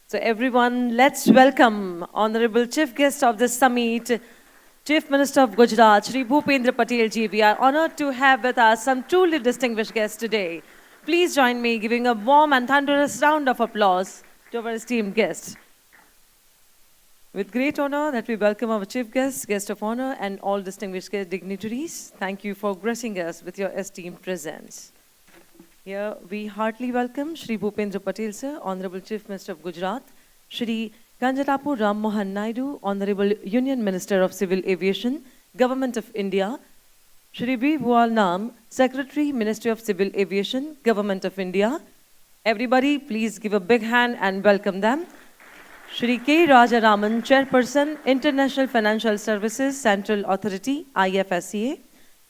So everyone, let's welcome Honorable Chief Guest of the summit, Chief Minister of Gujarat, Shri Bhupendra Patel ji. We are honored to have with us some truly distinguished guests today. Please join me giving a warm and thunderous round of applause to our esteemed guests. With great honor that we welcome our chief guest, guest of honor, and all distinguished dignitaries. Thank you for gracing us with your esteemed presence. Here we heartily welcome Shri Bhupendra Patel sir, Honorable Chief Minister of Gujarat, Shri Kanjarapu Ram Mohan Naidu, Honorable Union Minister of Civil Aviation, Government of India, Shri B. Nam, Secretary, Ministry of Civil Aviation, Government of India. Everybody, please give a big hand and welcome them. Shri K. Rajaraman, Chairperson, International Financial Services Central Authority, IFSCA.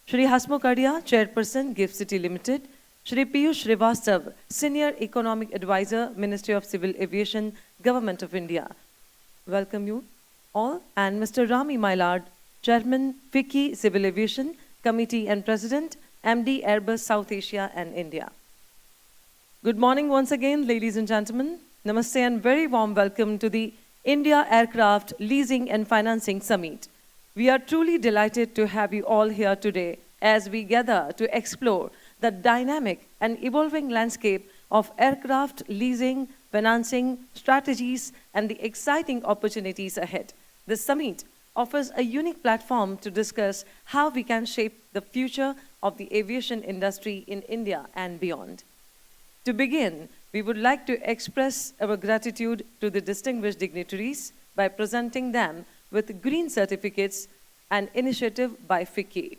Shri Hasmukh Adia, Chairperson, GIFT City Limited. Shri Piyush Srivastav, Senior Economic Advisor, Ministry of Civil Aviation, Government of India. Welcome you all. And Mr. Rami Mailad, Chairman, FICCI Civil Aviation Committee and President, MD Airbus South Asia and India. Good morning once again, ladies and gentlemen. Namaste and very warm welcome to the India Aircraft Leasing and Financing Summit. We are truly delighted to have you all here today as we gather to explore the dynamic and evolving landscape of aircraft leasing, financing, strategies, and the exciting opportunities ahead. This summit offers a unique platform to discuss how we can shape the future of the aviation industry in India and beyond. To begin, we would like to express our gratitude to the distinguished dignitaries by presenting them with green certificates, an initiative by FICCI.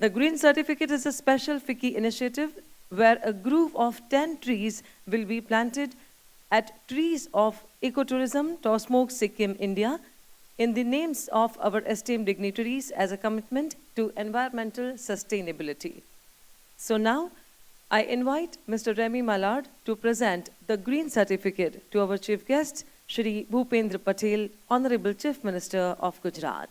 The Green Certificate is a special FICCI initiative where a grove of 10 trees will be planted at Trees of Ecotourism, Tosmok, Sikkim, India, in the names of our esteemed dignitaries as a commitment to environmental sustainability. So now, I invite Mr. Rami Mailad to present the Green Certificate to our chief guest, Shri Bhupendra Patel, Honorable Chief Minister of Gujarat.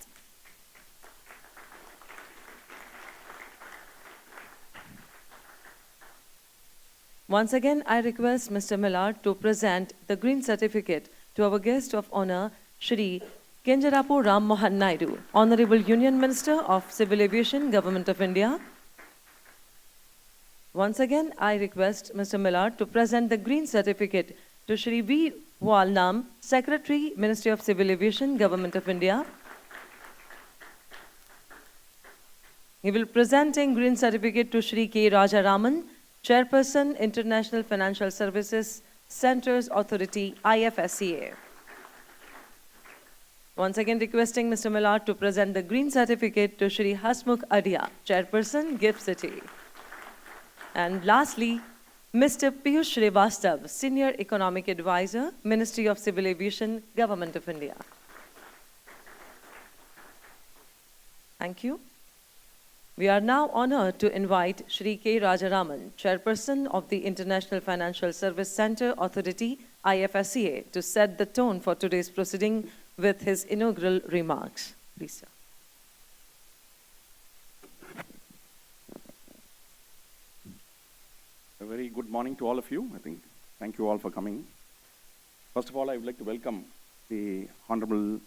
Once again, I request Mr. Mailad to present the Green Certificate to our guest of honor, Shri Kanjarapu Ram Mohan Naidu, Honorable Union Minister of Civil Aviation, Government of India. Once again, I request Mr. Mailad to present the Green Certificate to Shri V. Nam, Secretary, Ministry of Civil Aviation, Government of India. He will presenting Green Certificate to Shri K. Rajaraman, Chairperson, International Financial Services Centers Authority, IFSCA. Once again requesting Mr. Mailad to present the Green Certificate to Shri Hasmukh Adia, Chairperson, GIFT City. And lastly, Mr. Piyush Srivastav, Senior Economic Advisor, Ministry of Civil Aviation, Government of India. Thank you. We are now honored to invite Shri K. Rajaraman, Chairperson of the International Financial Service Center Authority, IFSCA, to set the tone for today's proceeding with his inaugural remarks. Please, sir. A very good morning to all of you. Thank you all for coming. First of all, I would like to welcome the Honorable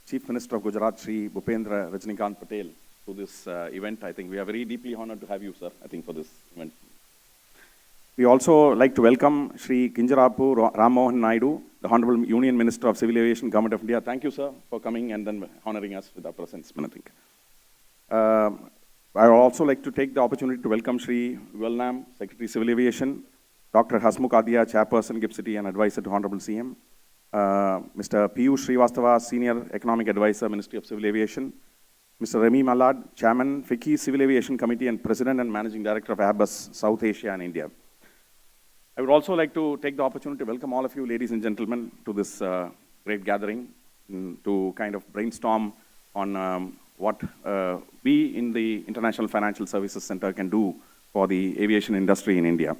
Chief Minister of Gujarat, Shri Bhupendra Rajnikant Patel, to this event. I think we are very deeply honored to have you, sir, for this event. We also like to welcome Shri Kanjarapu Ram Mohan Naidu, the Honorable Union Minister of Civil Aviation, Government of India. Thank you, sir, for coming and then honoring us with our presence, I would also like to take the opportunity to welcome Shri Nam, Secretary Civil Aviation, Dr. Hasmukh Adia, Chairperson, GIFT City and Advisor to Honorable CM, Mr. Piyush Srivastava, Senior Economic Advisor, Ministry of Civil Aviation, Mr. Rami Mailad, Chairman, FICCI Civil Aviation Committee and President and Managing Director of Airbus South Asia and India. I would also like to take the opportunity to welcome all of you, ladies and gentlemen, to this great gathering to kind of brainstorm on what we in the International Financial Services Center can do for the aviation industry in India.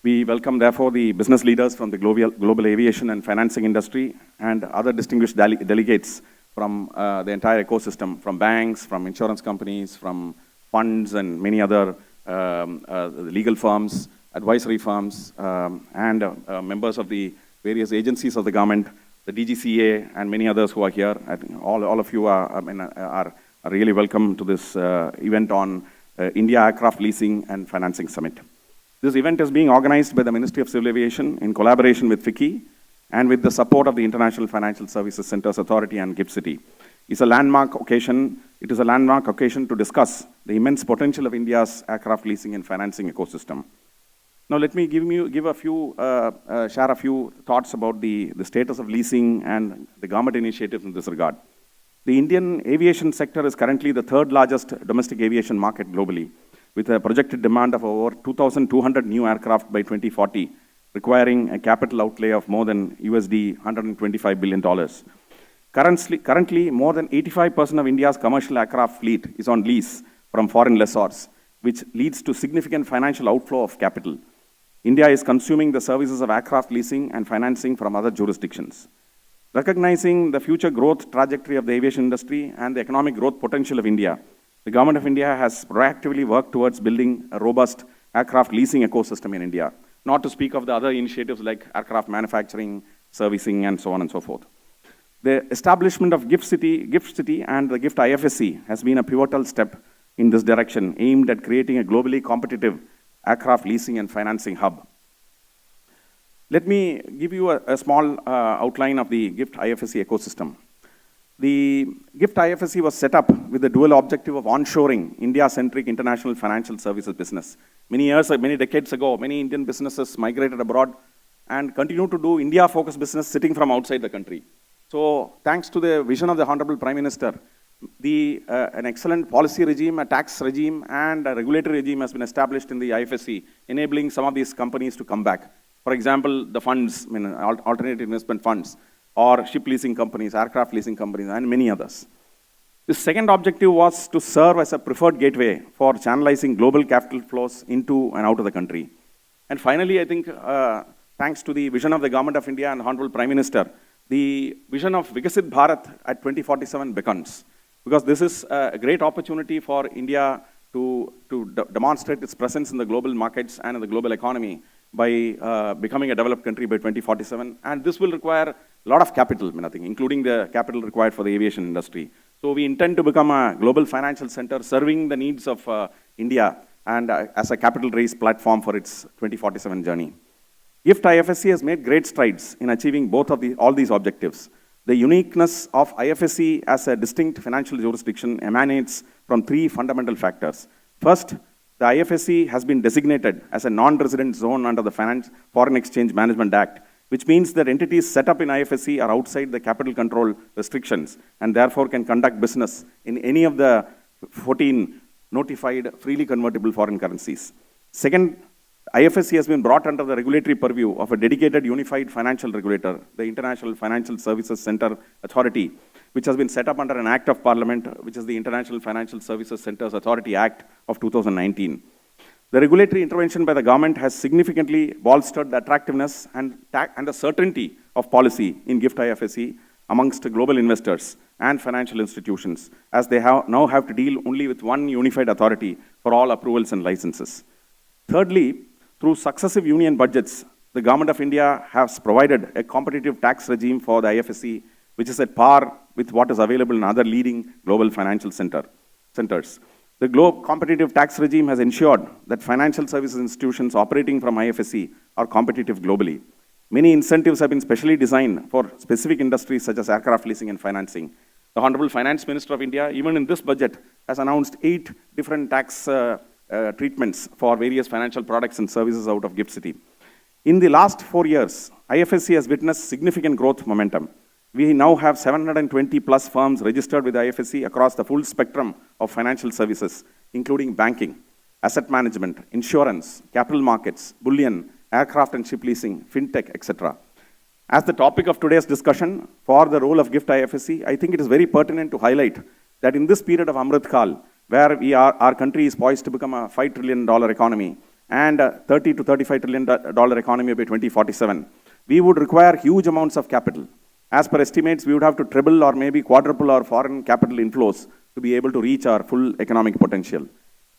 We welcome, therefore, the business leaders from the global aviation and financing industry and other distinguished delegates from the entire ecosystem, from banks, from insurance companies, from funds and many other legal firms, advisory firms, and members of the various agencies of the government, the DGCA, and many others who are here. I think all of you are really welcome to this event on India Aircraft Leasing and Financing Summit. This event is being organized by the Ministry of Civil Aviation in collaboration with FICCI and with the support of the International Financial Services Centers Authority and GIFT City. It is a landmark occasion to discuss the immense potential of India's aircraft leasing and financing ecosystem. Now, let me share a few thoughts about the status of leasing and the government initiatives in this regard. The Indian aviation sector is currently the third largest domestic aviation market globally, with a projected demand of over 2,200 new aircraft by 2040, requiring a capital outlay of more than $125 billion. Currently, more than 85% of India's commercial aircraft fleet is on lease from foreign lessors, which leads to significant financial outflow of capital. India is consuming the services of aircraft leasing and financing from other jurisdictions. Recognizing the future growth trajectory of the aviation industry and the economic growth potential of India, the Government of India has proactively worked towards building a robust aircraft leasing ecosystem in India, not to speak of the other initiatives like aircraft manufacturing, servicing, and so on and so forth. The establishment of GIFT City and the GIFT IFSC has been a pivotal step in this direction, aimed at creating a globally competitive aircraft leasing and financing hub. Let me give you a small outline of the GIFT IFSC ecosystem. The GIFT IFSC was set up with the dual objective of onshoring India-centric international financial services business. Many decades ago, many Indian businesses migrated abroad and continue to do India-focused business sitting from outside the country. So, thanks to the vision of the Honorable Prime Minister, an excellent policy regime, a tax regime, and a regulatory regime has been established in the IFSC, enabling some of these companies to come back. For example, the funds, alternate investment funds, or ship leasing companies, aircraft leasing companies, and many others. The second objective was to serve as a preferred gateway for channelizing global capital flows into and out of the country. And finally, I think, thanks to the vision of the Government of India and Honorable Prime Minister, the vision of Vikasit Bharat at 2047 beckons, because this is a great opportunity for India to demonstrate its presence in the global markets and in the global economy by becoming a developed country by 2047. And this will require a lot of capital, including the capital required for the aviation industry. So we intend to become a global financial center serving the needs of India and as a capital raise platform for its 2047 journey. GIFT IFSC has made great strides in achieving all these objectives. The uniqueness of IFSC as a distinct financial jurisdiction emanates from three fundamental factors. First, the IFSC has been designated as a non-resident zone under the Foreign Exchange Management Act, which means that entities set up in IFSC are outside the capital control restrictions and therefore can conduct business in any of the 14 notified freely convertible foreign currencies. Second, IFSC has been brought under the regulatory purview of a dedicated unified financial regulator, the International Financial Services Center Authority, which has been set up under an Act of Parliament, which is the International Financial Services Centers Authority Act of 2019. The regulatory intervention by the government has significantly bolstered the attractiveness and the certainty of policy in GIFT IFSC amongst global investors and financial institutions, as they now have to deal only with one unified authority for all approvals and licenses. Thirdly, through successive union budgets, the Government of India has provided a competitive tax regime for the IFSC, which is at par with what is available in other leading global financial centers. The competitive tax regime has ensured that financial services institutions operating from IFSC are competitive globally. Many incentives have been specially designed for specific industries such as aircraft leasing and financing. The Honorable Finance Minister of India, even in this budget, has announced 8 different tax treatments for various financial products and services out of GIFT City. In the last 4 years, IFSC has witnessed significant growth momentum. We now have 720 plus firms registered with IFSC across the full spectrum of financial services, including banking, asset management, insurance, capital markets, bullion, aircraft and ship leasing, fintech, etc. As the topic of today's discussion for the role of GIFT IFSC, I think it is very pertinent to highlight that in this period of Amrit Kal, where our country is poised to become a $5 trillion economy and a $30 to $35 trillion economy by 2047, we would require huge amounts of capital. As per estimates, we would have to triple or maybe quadruple our foreign capital inflows to be able to reach our full economic potential.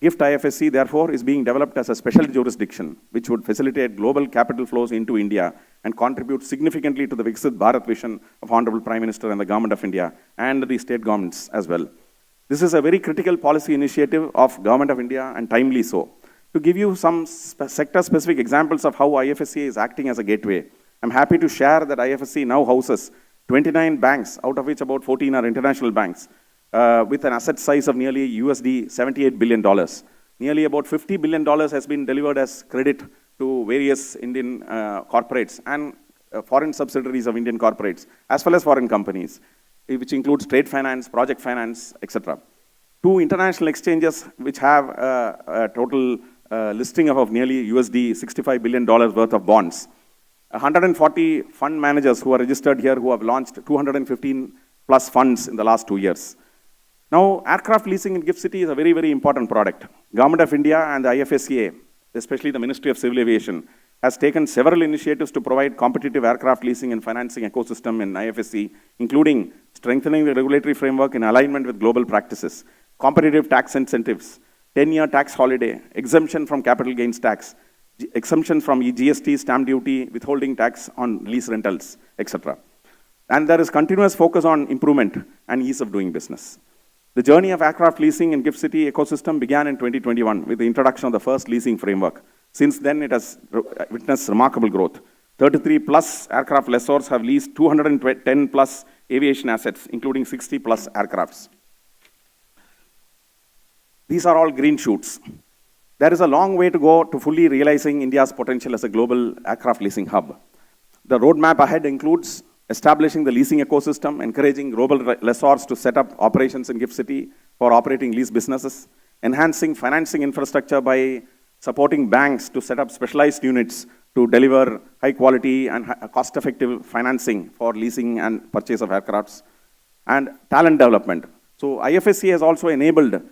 GIFT IFSC, therefore, is being developed as a special jurisdiction which would facilitate global capital flows into India and contribute significantly to the Viksit Bharat vision of Honorable Prime Minister and the Government of India and the state governments as well. This is a very critical policy initiative of Government of India and timely so. To give you some sector-specific examples of how IFSCA is acting as a gateway, I'm happy to share that IFSC now houses 29 banks, out of which about 14 are international banks, with an asset size of nearly USD $78 billion. Nearly about $50 billion has been delivered as credit to various Indian corporates and foreign subsidiaries of Indian corporates, as well as foreign companies, which includes trade finance, project finance, etc. Two international exchanges which have a total listing of nearly USD $65 billion worth of bonds. 140 fund managers who are registered here who have launched 215 plus funds in the last 2 years. Now, aircraft leasing in GIFT City is a very, very important product. Government of India and the IFSCA, especially the Ministry of Civil Aviation, has taken several initiatives to provide competitive aircraft leasing and financing ecosystem in IFSC, including strengthening the regulatory framework in alignment with global practices, competitive tax incentives, 10-year tax holiday, exemption from capital gains tax, exemption from GST, stamp duty, withholding tax on lease rentals, etc. And there is continuous focus on improvement and ease of doing business. The journey of aircraft leasing in GIFT City ecosystem began in 2021 with the introduction of the first leasing framework. Since then, it has witnessed remarkable growth. 33 plus aircraft lessors have leased 210 plus aviation assets, including 60 plus aircrafts. These are all green shoots. There is a long way to go to fully realizing India's potential as a global aircraft leasing hub. The roadmap ahead includes establishing the leasing ecosystem, encouraging global lessors to set up operations in GIFT City for operating lease businesses, enhancing financing infrastructure by supporting banks to set up specialized units to deliver high quality and cost-effective financing for leasing and purchase of aircrafts, and talent development. So IFSC has also enabled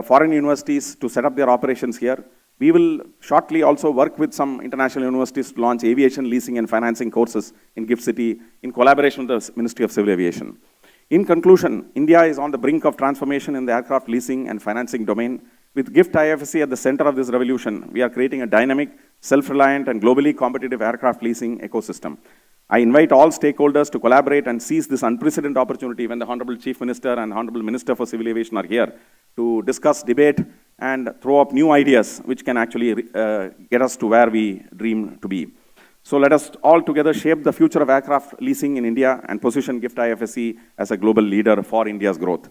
foreign universities to set up their operations here. We will shortly also work with some international universities to launch aviation leasing and financing courses in GIFT City in collaboration with the Ministry of Civil Aviation. In conclusion, India is on the brink of transformation in the aircraft leasing and financing domain. With GIFT IFSC at the center of this revolution, we are creating a dynamic, self-reliant and globally competitive aircraft leasing ecosystem. I invite all stakeholders to collaborate and seize this unprecedented opportunity when the Honorable Chief Minister and Honorable Minister for Civil Aviation are here to discuss, debate, and throw up new ideas which can actually get us to where we dream to be. So let us all together shape the future of aircraft leasing in India and position GIFT IFSC as a global leader for India's growth.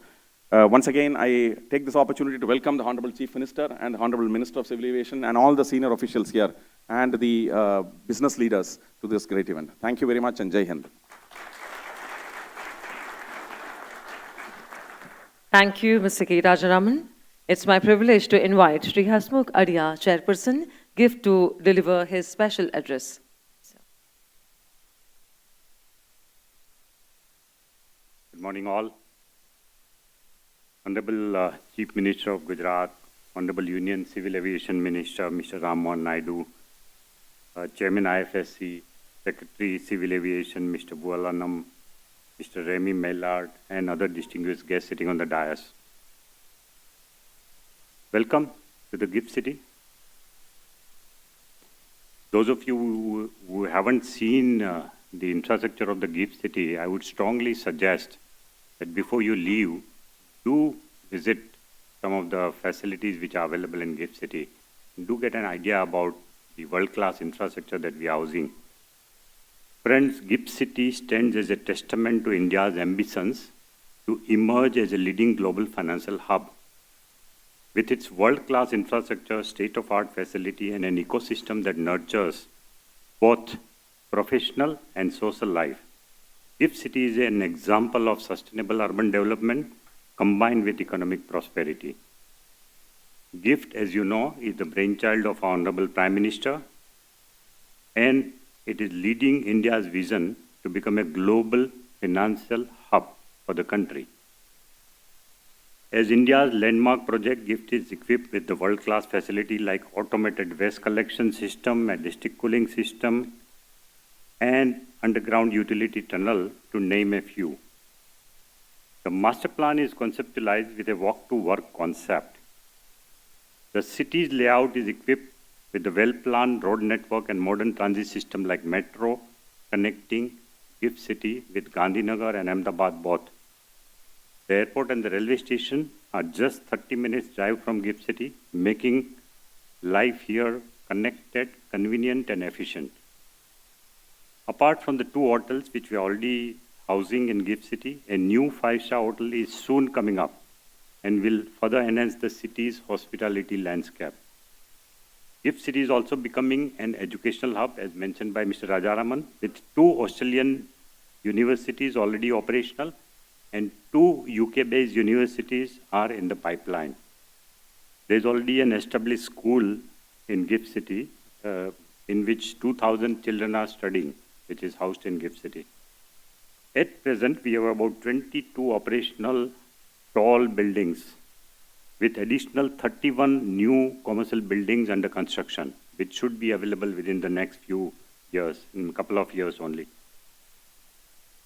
Once again, I take this opportunity to welcome the Honorable Chief Minister and the Honorable Minister of Civil Aviation and all the senior officials here and the business leaders to this great event. Thank you very much and Jai Hind. Thank you, Mr. K. Rajaraman. It's my privilege to invite Sri Hasmukh Adia, Chairperson, GIFT, to deliver his special address. Good morning, all. Honorable Chief Minister of Gujarat, Honorable Union Civil Aviation Minister, Mr. Ram Mohan Naidu, Chairman IFSC, Secretary Civil Aviation, Mr. Bualanam, Mr. Remy Maillard, and other distinguished guests sitting on the dais. Welcome to the GIFT City. Those of you who haven't seen the infrastructure of the GIFT City, I would strongly suggest that before you leave, do visit some of the facilities which are available in GIFT City. Do get an idea about the world-class infrastructure that we are housing. Friends, GIFT City stands as a testament to India's ambitions to emerge as a leading global financial hub. With its world-class infrastructure, state-of-art facility, and an ecosystem that nurtures both professional and social life, GIFT City is an example of sustainable urban development combined with economic prosperity. GIFT, as you know, is the brainchild of our Honorable Prime Minister, and it is leading India's vision to become a global financial hub for the country. As India's landmark project, GIFT is equipped with the world-class facility like automated waste collection system, a district cooling system, and underground utility tunnel, to name a few. The master plan is conceptualized with a walk-to-work concept. The city's layout is equipped with a well-planned road network and modern transit system like metro, connecting GIFT City with Gandhinagar and Ahmedabad both. The airport and the railway station are just 30 minutes drive from GIFT City, making life here connected, convenient, and efficient. Apart from the two hotels which we are already housing in GIFT City, a new 5-star hotel is soon coming up and will further enhance the city's hospitality landscape. GIFT City is also becoming an educational hub, as mentioned by Mr. Rajaraman, with 2 Australian universities already operational and 2 UK-based universities are in the pipeline. There is already an established school in GIFT City in which 2,000 children are studying, which is housed in GIFT City. At present, we have about 22 operational tall buildings with additional 31 new commercial buildings under construction, which should be available within the next few years, in a couple of years only.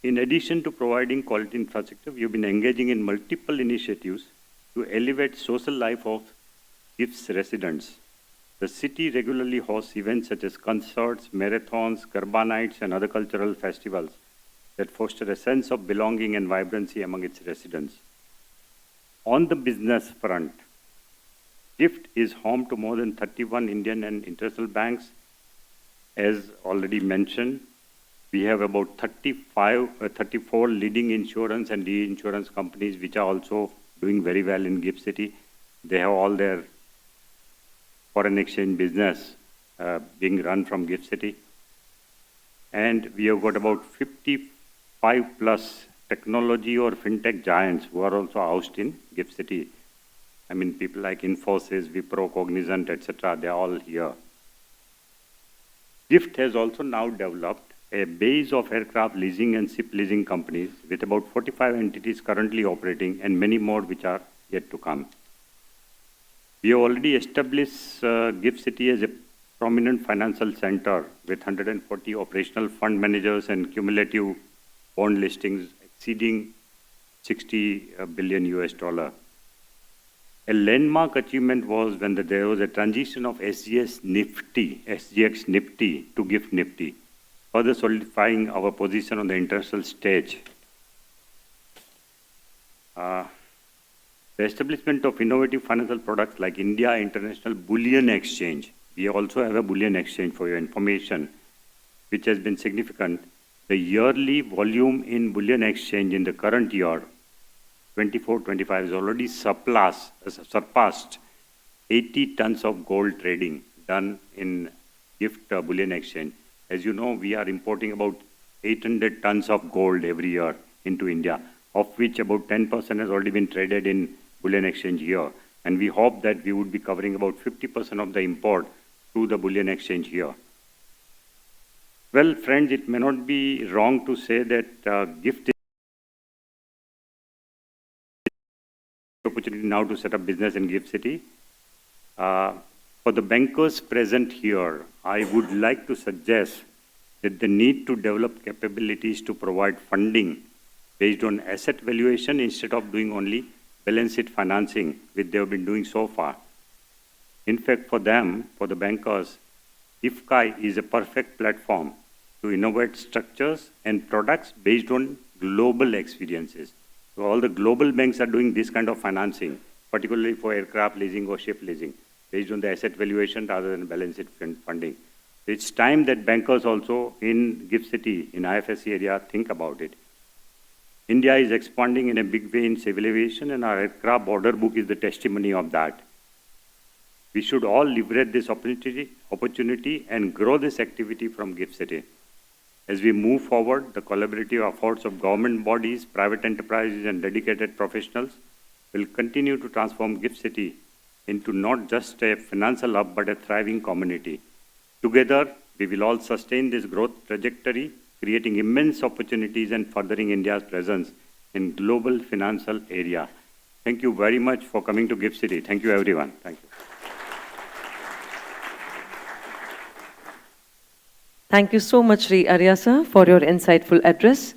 In addition to providing quality infrastructure, we have been engaging in multiple initiatives to elevate social life of GIFT's residents. The city regularly hosts events such as concerts, marathons, Garba nights, and other cultural festivals that foster a sense of belonging and vibrancy among its residents. On the business front, GIFT is home to more than 31 Indian and international banks. As already mentioned, we have about 34 leading insurance and reinsurance companies which are also doing very well in GIFT City. They have all their foreign exchange business being run from GIFT City. And we have got about 55 plus technology or fintech giants who are also housed in GIFT City. I mean, people like Infosys, Wipro, Cognizant, etc., they are all here. GIFT has also now developed a base of aircraft leasing and ship leasing companies with about 45 entities currently operating and many more which are yet to come. We have already established GIFT City as a prominent financial center with 140 operational fund managers and cumulative bond listings exceeding $60 billion US. A landmark achievement was when there was a transition of SGX Nifty to GIFT Nifty, further solidifying our position on the international stage. The establishment of innovative financial products like India International Bullion Exchange. We also have a bullion exchange for your information, which has been significant. The yearly volume in bullion exchange in the current year, 24-25, has already surpassed 80 tons of gold trading done in GIFT bullion exchange. As you know, we are importing about 800 tons of gold every year into India, of which about 10% has already been traded in bullion exchange here. And we hope that we would be covering about 50% of the import through the bullion exchange here. Well, friends, it may not be wrong to say that GIFT is an opportunity now to set up business in GIFT City. For the bankers present here, I would like to suggest that the need to develop capabilities to provide funding based on asset valuation instead of doing only balance sheet financing, which they have been doing so far. In fact, for them, for the bankers, IFCI is a perfect platform to innovate structures and products based on global experiences. So all the global banks are doing this kind of financing, particularly for aircraft leasing or ship leasing, based on the asset valuation rather than balance sheet funding. It's time that bankers also in GIFT City, in IFSC area, think about it. India is expanding in a big way in civil aviation, and our aircraft order book is the testimony of that. We should all leverage this opportunity and grow this activity from GIFT City. As we move forward, the collaborative efforts of government bodies, private enterprises, and dedicated professionals will continue to transform GIFT City into not just a financial hub, but a thriving community. Together, we will all sustain this growth trajectory, creating immense opportunities and furthering India's presence in global financial area. Thank you very much for coming to GIFT City. Thank you, everyone. Thank you. Thank you so much, Sri Aryasa, for your insightful address.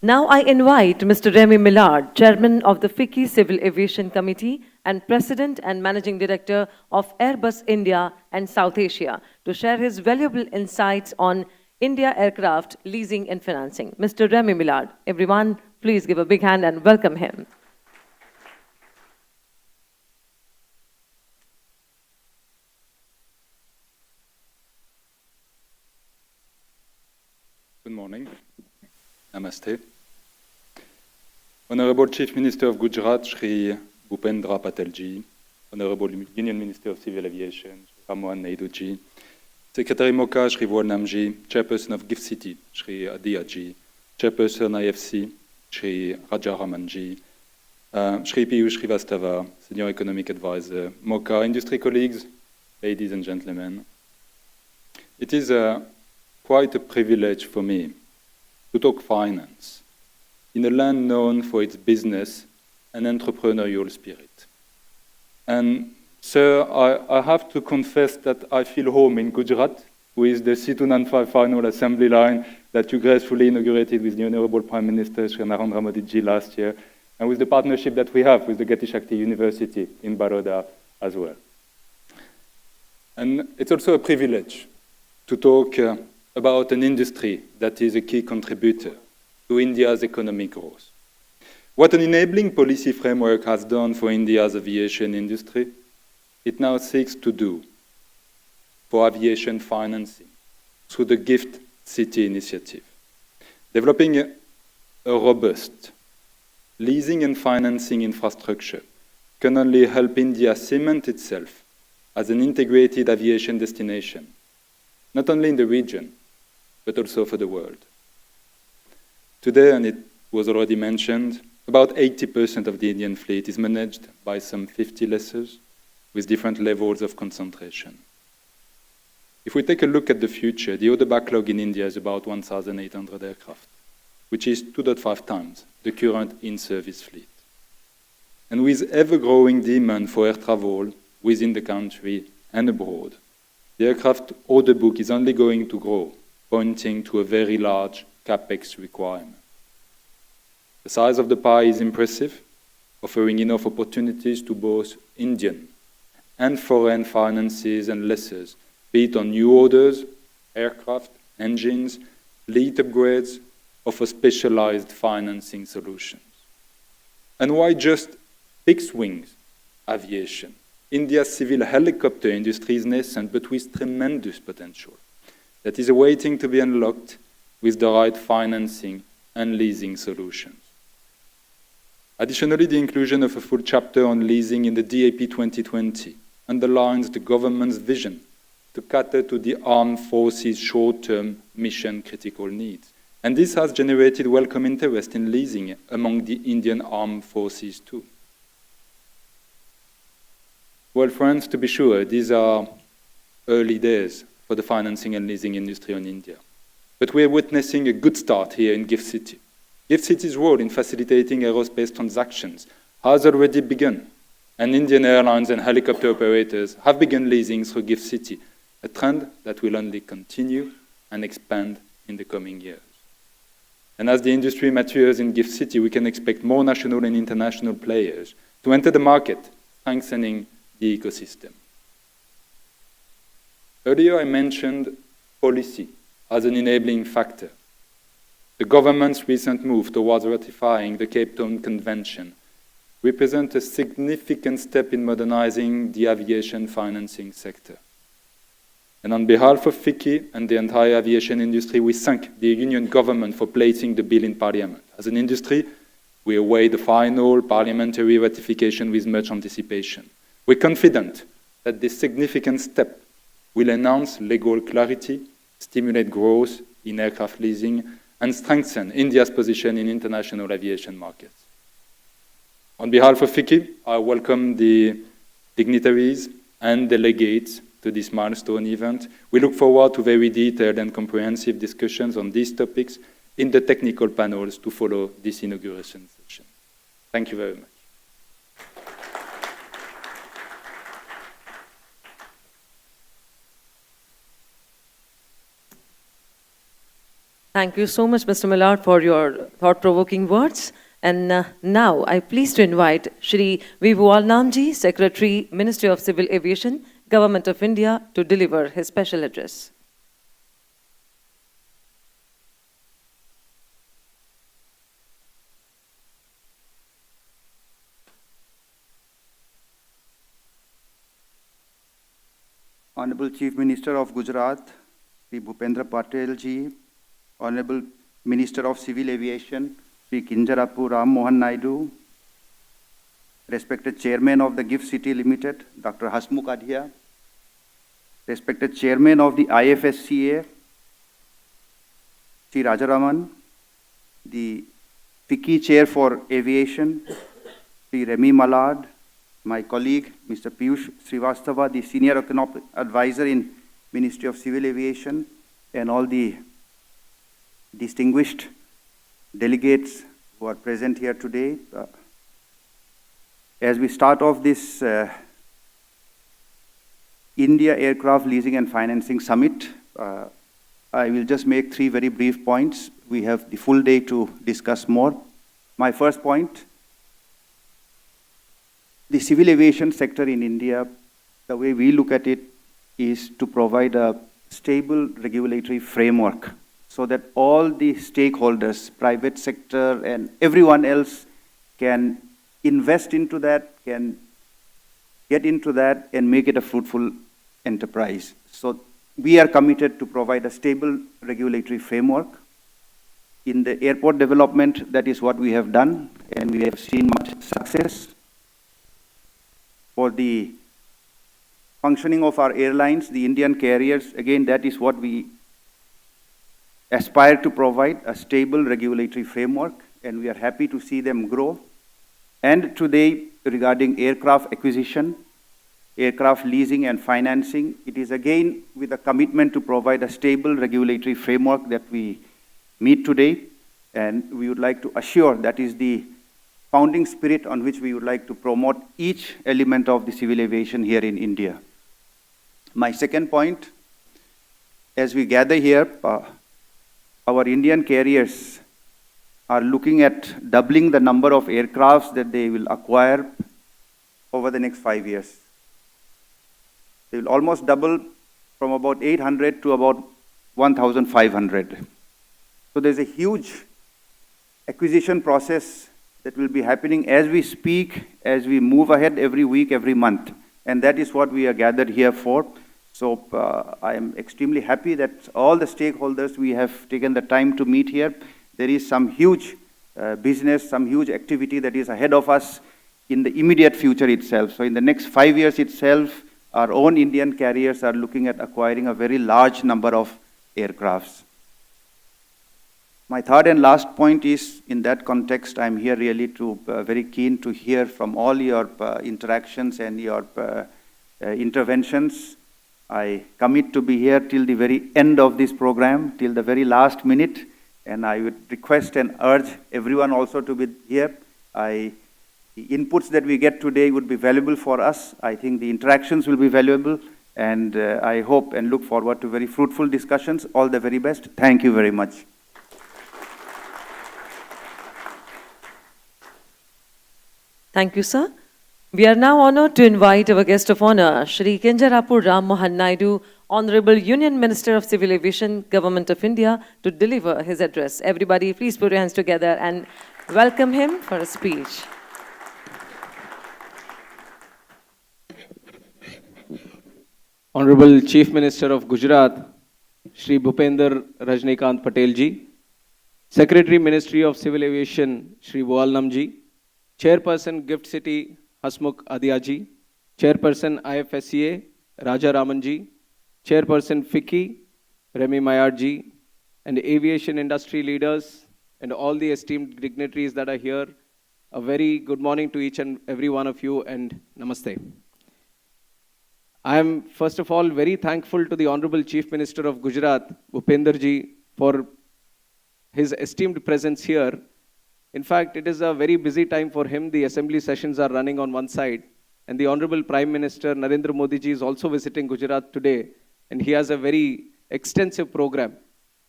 Now I invite Mr. Remy Millard, Chairman of the FICCI Civil Aviation Committee and President and Managing Director of Airbus India and South Asia, to share his valuable insights on India Aircraft Leasing and Financing, Mr. Remy Millard. Everyone, please give a big hand and welcome him. Good morning. Namaste. Honorable Chief Minister of Gujarat, Shri Bhupendra Patelji, Honorable Union Minister of Civil Aviation, Shri Rammohan Naiduji, Secretary Moka, Shri Volnamji, Chairperson of Gift City, Shri Adiaji, Chairperson IFC, Shri Rajaramanji, Shri Piyush Srivastava, Senior Economic Advisor, Moka, industry colleagues, ladies and gentlemen. It is quite a privilege for me to talk finance in a land known for its business and entrepreneurial spirit. And sir, I have to confess that I feel home in Gujarat with the C295 final assembly line that you gracefully inaugurated with the Honorable Prime Minister Shri Narendra Modi ji last year, and with the partnership that we have with the Gati Shakti University in Baroda as well. And it's also a privilege to talk about an industry that is a key contributor to India's economic growth. What an enabling policy framework has done for India's aviation industry, it now seeks to do for aviation financing through the Gift City initiative. Developing a robust leasing and financing infrastructure can only help India cement itself as an integrated aviation destination, not only in the region, but also for the world. Today, and it was already mentioned, about 80% of the Indian fleet is managed by some 50 lessors with different levels of concentration. If we take a look at the future, the order backlog in India is about 1,800 aircraft, which is 2.5 times the current in-service fleet. And with ever-growing demand for air travel within the country and abroad, the aircraft order book is only going to grow, pointing to a very large capex requirement. The size of the pie is impressive, offering enough opportunities to both Indian and foreign finances and lessors, be it on new orders, aircraft, engines, fleet upgrades, or for specialized financing solutions. And why just fixed wings aviation? India's civil helicopter industry is nascent, but with tremendous potential that is awaiting to be unlocked with the right financing and leasing solutions. Additionally, the inclusion of a full chapter on leasing in the DAP 2020 underlines the government's vision to cater to the armed forces' short-term mission-critical needs. And this has generated welcome interest in leasing among the Indian armed forces too. Well, friends, to be sure, these are early days for the financing and leasing industry in India. But we are witnessing a good start here in Gift City. Gift City's role in facilitating aerospace transactions has already begun, and Indian airlines and helicopter operators have begun leasing through Gift City, a trend that will only continue and expand in the coming years. And as the industry matures in Gift City, we can expect more national and international players to enter the market, strengthening the ecosystem. Earlier, I mentioned policy as an enabling factor. The government's recent move towards ratifying the Cape Town Convention represents a significant step in modernizing the aviation financing sector. And on behalf of FICCI and the entire aviation industry, we thank the Union government for placing the bill in Parliament. As an industry, we await the final parliamentary ratification with much anticipation. We're confident that this significant step will enhance legal clarity, stimulate growth in aircraft leasing, and strengthen India's position in international aviation markets. On behalf of FICCI, I welcome the dignitaries and delegates to this milestone event. We look forward to very detailed and comprehensive discussions on these topics in the technical panels to follow this inauguration session. Thank you very much. Thank you so much, Mr. Millard, for your thought-provoking words. And now, I'm pleased to invite Shri Vibhu Alnamji, Secretary, Ministry of Civil Aviation, Government of India, to deliver his special address. Honorable Chief Minister of Gujarat, Sri Bhupendra Patel ji, Honorable Minister of Civil Aviation, Sri Kinjarapu Ram Mohan Naidu, respected Chairman of the Gift City Limited, Dr. Hasmukh Adhia, respected Chairman of the IFSCA, Sri Rajaraman, the FICCI Chair for Aviation, Sri Remy Malad, my colleague, Mr. Piyush Srivastava, the Senior Economic Advisor in Ministry of Civil Aviation, and all the distinguished delegates who are present here today. As we start off this India Aircraft Leasing and Financing Summit, I will just make three very brief points. We have the full day to discuss more. My first point, the civil aviation sector in India, the way we look at it is to provide a stable regulatory framework so that all the stakeholders, private sector and everyone else can invest into that, can get into that and make it a fruitful enterprise. So we are committed to provide a stable regulatory framework. In the airport development, that is what we have done, and we have seen much success. For the functioning of our airlines, the Indian carriers, again, that is what we aspire to provide, a stable regulatory framework, and we are happy to see them grow. And today, regarding aircraft acquisition, aircraft leasing and financing, it is again with a commitment to provide a stable regulatory framework that we meet today, and we would like to assure that is the founding spirit on which we would like to promote each element of the civil aviation here in India. My second point, as we gather here, our Indian carriers are looking at doubling the number of aircrafts that they will acquire over the next 5 years. They will almost double from about 800 to about 1,500. So there's a huge acquisition process that will be happening as we speak, as we move ahead every week, every month. And that is what we are gathered here for. So I am extremely happy that all the stakeholders, we have taken the time to meet here. There is some huge business, some huge activity that is ahead of us in the immediate future itself. So in the next 5 years itself, our own Indian carriers are looking at acquiring a very large number of aircrafts. My third and last point is, in that context, I'm here really to very keen to hear from all your interactions and your interventions. I commit to be here till the very end of this program, till the very last minute, and I would request and urge everyone also to be here. The inputs that we get today would be valuable for us. I think the interactions will be valuable, and I hope and look forward to very fruitful discussions. All the very best. Thank you very much. Thank you, sir. We are now honored to invite our guest of honor, Shri Kinjarapu Ram Mohan Naidu, Honorable Union Minister of Civil Aviation, Government of India, to deliver his address. Everybody, please put your hands together and welcome him for a speech. Honorable Chief Minister of Gujarat, Shri Bhupender Rajnikant Patel ji, Secretary Ministry of Civil Aviation, Shri Voalnam ji, Chairperson Gift City, Hasmukh Adhia ji, Chairperson IFSCA, Raja Raman ji, Chairperson FICCI, Remy Malad ji, and aviation industry leaders, and all the esteemed dignitaries that are here, a very good morning to each and every one of you, and namaste. I am, first of all, very thankful to the Honorable Chief Minister of Gujarat, Bhupender ji, for his esteemed presence here. In fact, it is a very busy time for him. The assembly sessions are running on one side, and the Honorable Prime Minister Narendra Modi ji is also visiting Gujarat today, and he has a very extensive program.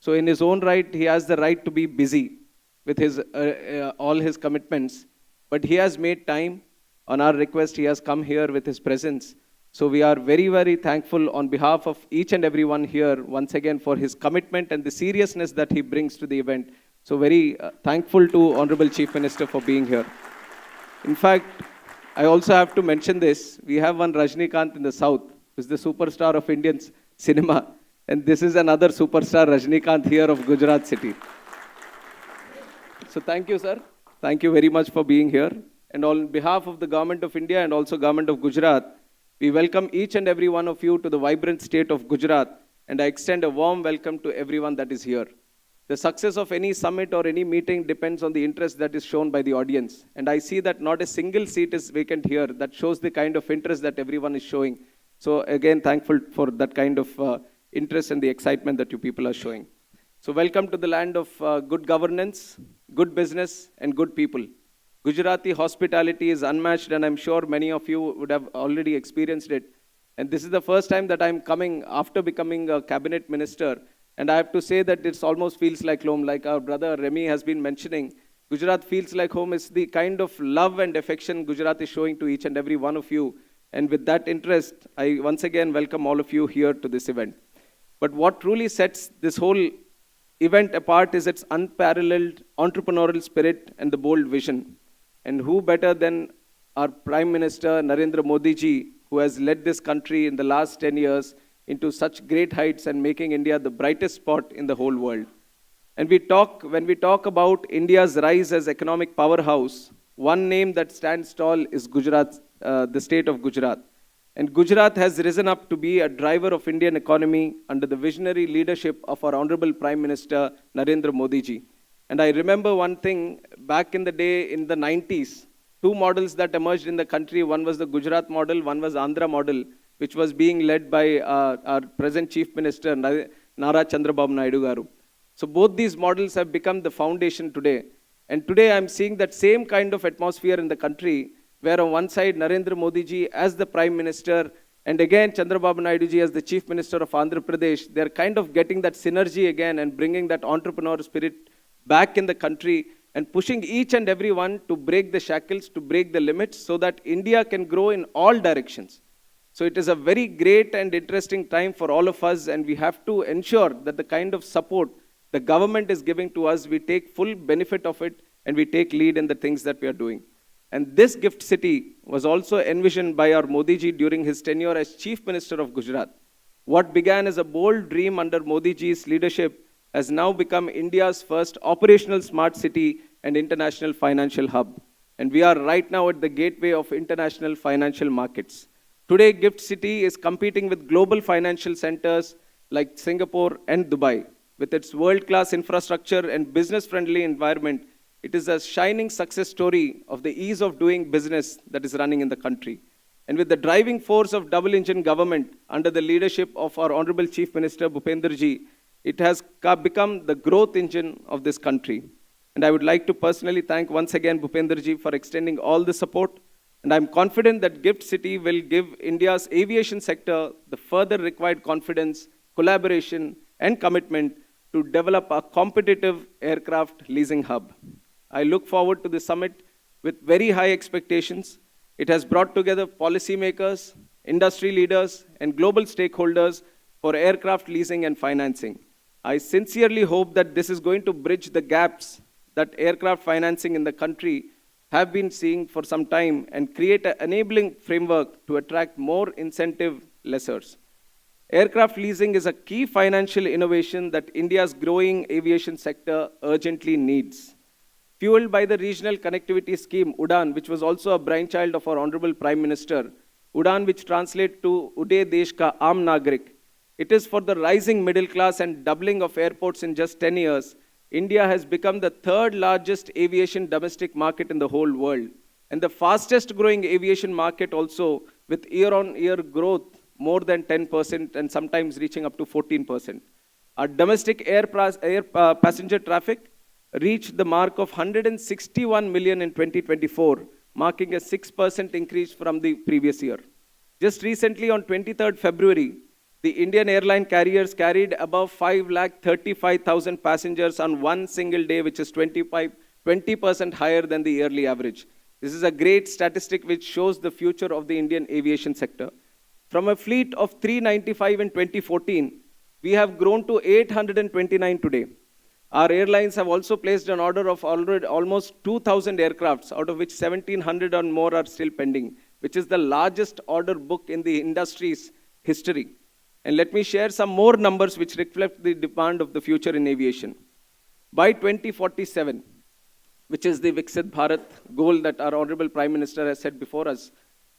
So in his own right, he has the right to be busy with his all his commitments, but he has made time. On our request, he has come here with his presence. So we are very, very thankful on behalf of each and everyone here once again for his commitment and the seriousness that he brings to the event. So very thankful to Honorable Chief Minister for being here. In fact, I also have to mention this. We have one Rajnikant in the south. who's the superstar of Indian cinema. And this is another superstar, Rajnikant, here of Gujarat city. So thank you, sir. Thank you very much for being here. And on behalf of the Government of India and also Government of Gujarat, we welcome each and every one of you to the vibrant state of Gujarat. And I extend a warm welcome to everyone that is here. The success of any summit or any meeting depends on the interest that is shown by the audience. And I see that not a single seat is vacant here. That shows the kind of interest that everyone is showing. So again, thankful for that kind of interest and the excitement that you people are showing. So welcome to the land of good governance, good business, and good people. Gujarati hospitality is unmatched, and I'm sure many of you would have already experienced it. And this is the first time that I'm coming after becoming a cabinet minister. And I have to say that it almost feels like home, like our brother Remy has been mentioning. Gujarat feels like home is the kind of love and affection Gujarat is showing to each and every one of you. And with that interest, I once again welcome all of you here to this event. But what truly sets this whole event apart is its unparalleled entrepreneurial spirit and the bold vision. And who better than our Prime Minister Narendra Modi ji, who has led this country in the last 10 years into such great heights and making India the brightest spot in the whole world. And when we talk about India's rise as economic powerhouse, one name that stands tall is Gujarat, the state of Gujarat. And Gujarat has risen up to be a driver of Indian economy under the visionary leadership of our Honorable Prime Minister Narendra Modi ji. And I remember one thing, back in the day in the 90s, two models that emerged in the country. One was the Gujarat model, one was Andhra model, which was being led by our present Chief Minister, Nara Chandrababu Naidu Garu. So both these models have become the foundation today. And today I'm seeing that same kind of atmosphere in the country, where on one side Narendra Modi ji as the Prime Minister, and again Chandrababu Naidu ji as the Chief Minister of Andhra Pradesh, they're kind of getting that synergy again and bringing that entrepreneur spirit back in the country and pushing each and every one to break the shackles, to break the limits, so that India can grow in all directions. So it is a very great and interesting time for all of us, and we have to ensure that the kind of support the government is giving to us, we take full benefit of it and we take lead in the things that we are doing. And this gift city was also envisioned by our Modi ji during his tenure as Chief Minister of Gujarat. What began as a bold dream under Modi ji's leadership has now become India's first operational smart city and international financial hub. And we are right now at the gateway of international financial markets. Today, Gift City is competing with global financial centers like Singapore and Dubai. With its world-class infrastructure and business-friendly environment, it is a shining success story of the ease of doing business that is running in the country. And with the driving force of double-engine government under the leadership of our Honorable Chief Minister Bhupender ji, it has become the growth engine of this country. And I would like to personally thank once again Bhupender ji for extending all the support. And I'm confident that Gift City will give India's aviation sector the further required confidence, collaboration, and commitment to develop a competitive aircraft leasing hub. I look forward to the summit with very high expectations. It has brought together policymakers, industry leaders, and global stakeholders for aircraft leasing and financing. I sincerely hope that this is going to bridge the gaps that aircraft financing in the country have been seeing for some time and create an enabling framework to attract more incentive lessors. Aircraft leasing is a key financial innovation that India's growing aviation sector urgently needs. Fueled by the regional connectivity scheme, UDAN, which was also a brainchild of our Honorable Prime Minister, UDAN, which translates to Uday Desh Ka Aam Nagrik. It is for the rising middle class and doubling of airports in just 10 years. India has become the third largest aviation domestic market in the whole world, and the fastest growing aviation market also, with year-on-year growth more than 10% and sometimes reaching up to 14%. Our domestic air passenger traffic reached the mark of 161 million in 2024, marking a 6% increase from the previous year. Just recently on 23rd February, the Indian airline carriers carried above 535,000 passengers on one single day, which is 20% higher than the yearly average. This is a great statistic which shows the future of the Indian aviation sector. From a fleet of 395 in 2014, we have grown to 829 today. Our airlines have also placed an order of already almost 2,000 aircrafts, out of which 1,700 or more are still pending, which is the largest order book in the industry's history. And let me share some more numbers which reflect the demand of the future in aviation. By 2047, which is the Viksit Bharat goal that our Honorable Prime Minister has set before us,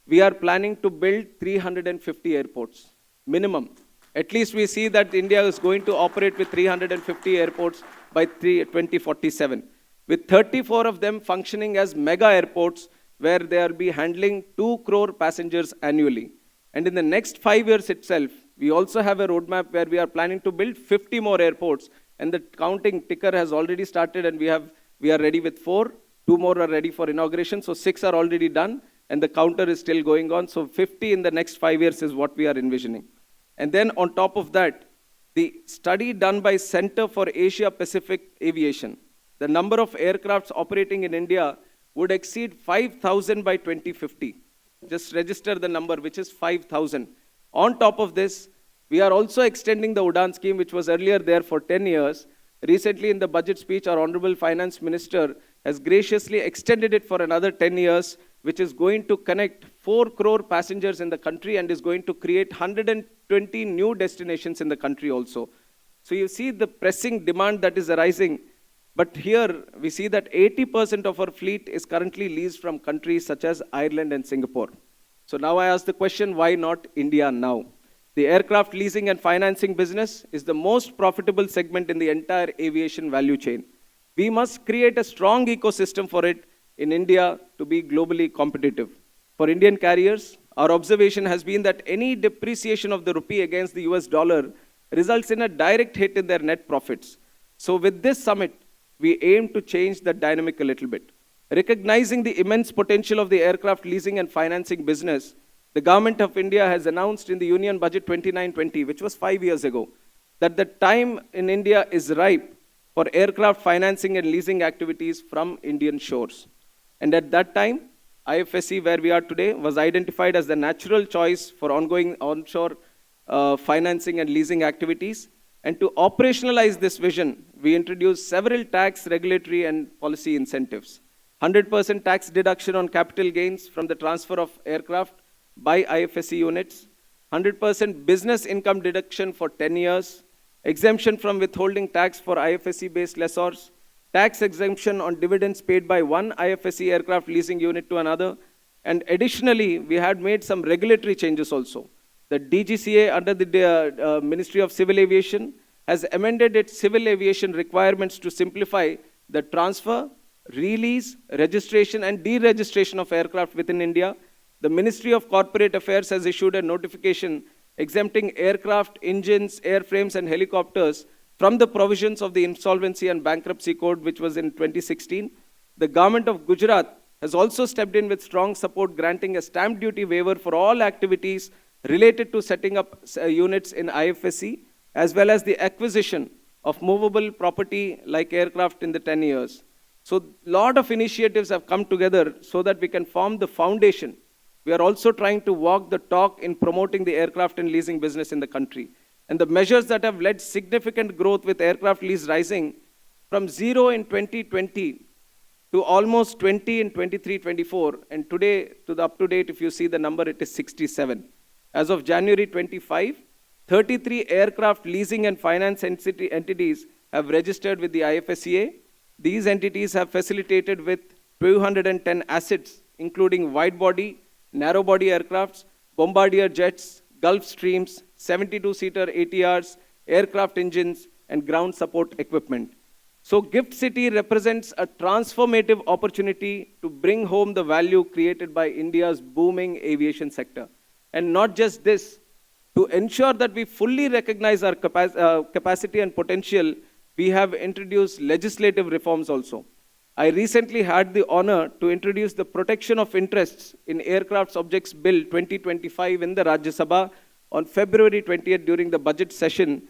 we are planning to build 350 airports, minimum. At least we see that India is going to operate with 350 airports by 2047, with 34 of them functioning as mega airports where they will be handling 2 crore passengers annually. And in the next 5 years itself, we also have a roadmap where we are planning to build 50 more airports, and the counting ticker has already started, and we are ready with 4. 2 more are ready for inauguration, so 6 are already done, and the counter is still going on. So 50 in the next 5 years is what we are envisioning. And then on top of that, the study done by Center for Asia Pacific Aviation, the number of aircrafts operating in India would exceed 5,000 by 2050. Just register the number, which is 5,000. On top of this, we are also extending the UDAN scheme, which was earlier there for 10 years. Recently, in the budget speech, our Honorable Finance Minister has graciously extended it for another 10 years, which is going to connect 4 crore passengers in the country and is going to create 120 new destinations in the country also. So you see the pressing demand that is arising. But here we see that 80% of our fleet is currently leased from countries such as Ireland and Singapore. So now I ask the question, why not India now? The aircraft leasing and financing business is the most profitable segment in the entire aviation value chain. We must create a strong ecosystem for it in India to be globally competitive. For Indian carriers, our observation has been that any depreciation of the rupee against the US dollar results in a direct hit in their net profits. So with this summit, we aim to change the dynamic a little bit. Recognizing the immense potential of the aircraft leasing and financing business, the Government of India has announced in the Union Budget 29-20, which was 5 years ago, that the time in India is ripe for aircraft financing and leasing activities from Indian shores. And at that time, IFSC, where we are today, was identified as the natural choice for ongoing onshore financing and leasing activities. And to operationalize this vision, we introduced several tax, regulatory, and policy incentives. 100% tax deduction on capital gains from the transfer of aircraft by IFSC units, 100% business income deduction for 10 years, exemption from withholding tax for IFSC-based lessors, tax exemption on dividends paid by one IFSC aircraft leasing unit to another, and additionally, we had made some regulatory changes also. The DGCA under the Ministry of Civil Aviation has amended its civil aviation requirements to simplify the transfer, release, registration, and deregistration of aircraft within India. The Ministry of Corporate Affairs has issued a notification exempting aircraft, engines, airframes, and helicopters from the provisions of the Insolvency and Bankruptcy Code, which was in 2016. The Government of Gujarat has also stepped in with strong support, granting a stamp duty waiver for all activities related to setting up units in IFSC, as well as the acquisition of movable property like aircraft in the 10 years. So a lot of initiatives have come together so that we can form the foundation. We are also trying to walk the talk in promoting the aircraft and leasing business in the country. And the measures that have led significant growth with aircraft lease rising from 0 in 2020 to almost 20 in 23-24, and today, to the up-to-date, if you see the number, it is 67. As of January 25, 33 aircraft leasing and finance entities have registered with the IFSCA. These entities have facilitated with 210 assets, including wide-body, narrow-body aircrafts, Bombardier jets, Gulfstreams, 72-seater ATRs, aircraft engines, and ground support equipment. So Gift City represents a transformative opportunity to bring home the value created by India's booming aviation sector. And not just this, to ensure that we fully recognize our capacity and potential, we have introduced legislative reforms also. I recently had the honor to introduce the Protection of Interests in Aircraft Subjects Bill 2025 in the Rajya Sabha on February 20th during the budget session.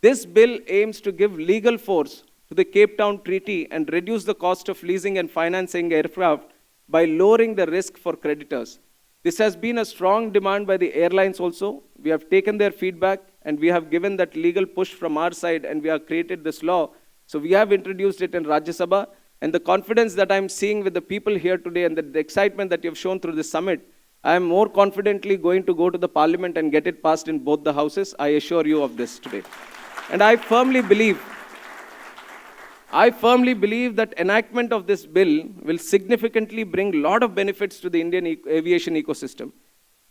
This bill aims to give legal force to the Cape Town Treaty and reduce the cost of leasing and financing aircraft by lowering the risk for creditors. This has been a strong demand by the airlines also. We have taken their feedback and we have given that legal push from our side and we have created this law. So we have introduced it in Rajya Sabha, and the confidence that I'm seeing with the people here today and the excitement that you've shown through this summit I am more confidently going to go to the parliament and get it passed in both the houses. I assure you of this today. And I firmly believe that enactment of this bill will significantly bring a lot of benefits to the Indian aviation ecosystem.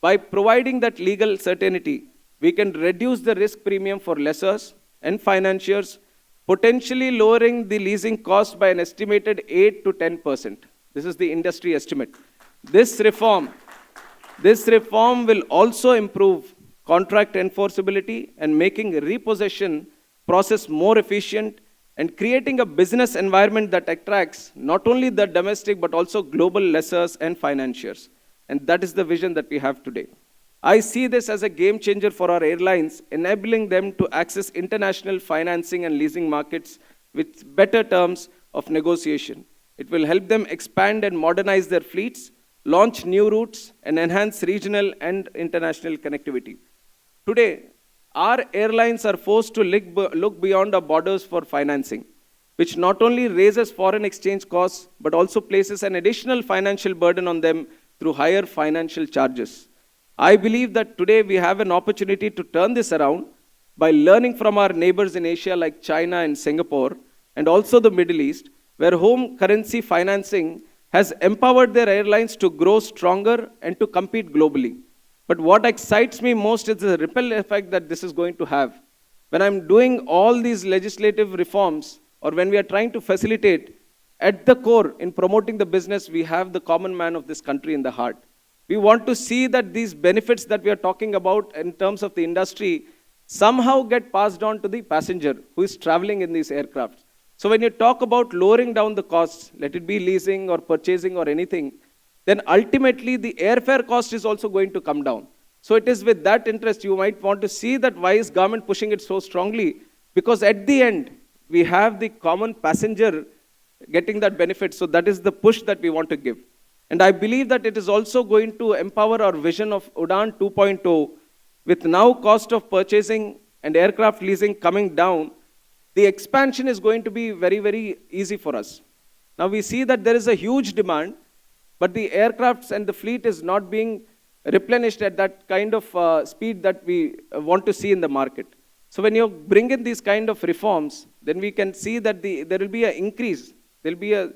By providing that legal certainty, we can reduce the risk premium for lessors and financiers, potentially lowering the leasing cost by an estimated 8 to 10%. This is the industry estimate. This reform will also improve contract enforceability and making repossession process more efficient and creating a business environment that attracts not only the domestic but also global lessors and financiers. And that is the vision that we have today. I see this as a game changer for our airlines, enabling them to access international financing and leasing markets with better terms of negotiation. It will help them expand and modernize their fleets, launch new routes, and enhance regional and international connectivity. Today, our airlines are forced to look beyond our borders for financing, which not only raises foreign exchange costs, but also places an additional financial burden on them through higher financial charges. I believe that today we have an opportunity to turn this around by learning from our neighbors in Asia like China and Singapore, and also the Middle East, where home currency financing has empowered their airlines to grow stronger and to compete globally. But what excites me most is the ripple effect that this is going to have. When I'm doing all these legislative reforms, or when we are trying to facilitate, at the core in promoting the business, we have the common man of this country in the heart. We want to see that these benefits that we are talking about in terms of the industry somehow get passed on to the passenger who is traveling in these aircrafts. So when you talk about lowering down the costs, let it be leasing or purchasing or anything, then ultimately the airfare cost is also going to come down. So it is with that interest you might want to see that why is government pushing it so strongly, because at the end we have the common passenger getting that benefit. So that is the push that we want to give. And I believe that it is also going to empower our vision of UDAN 2.0, with now cost of purchasing and aircraft leasing coming down. The expansion is going to be very, very easy for us. Now we see that there is a huge demand, but the aircrafts and the fleet is not being replenished at that kind of speed that we want to see in the market. So when you bring in these kind of reforms, then we can see that there will be an increase. There will be a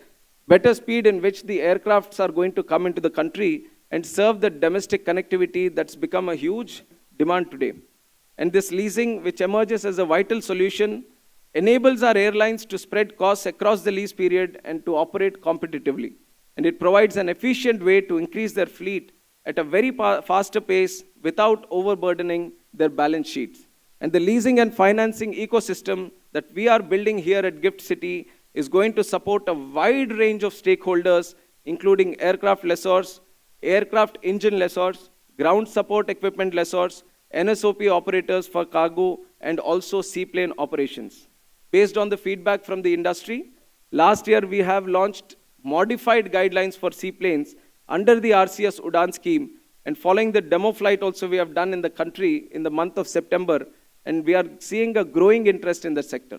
better speed in which the aircrafts are going to come into the country and serve the domestic connectivity that's become a huge demand today. And this leasing, which emerges as a vital solution, enables our airlines to spread costs across the lease period and to operate competitively. And it provides an efficient way to increase their fleet at a very faster pace without overburdening their balance sheets. And the leasing and financing ecosystem that we are building here at Gift City is going to support a wide range of stakeholders, including aircraft lessors, aircraft engine lessors, ground support equipment lessors, NSOP operators for cargo, and also seaplane operations. Based on the feedback from the industry, last year we have launched modified guidelines for seaplanes under the RCS UDAN scheme, and following the demo flight also we have done in the country in the month of September, and we are seeing a growing interest in the sector.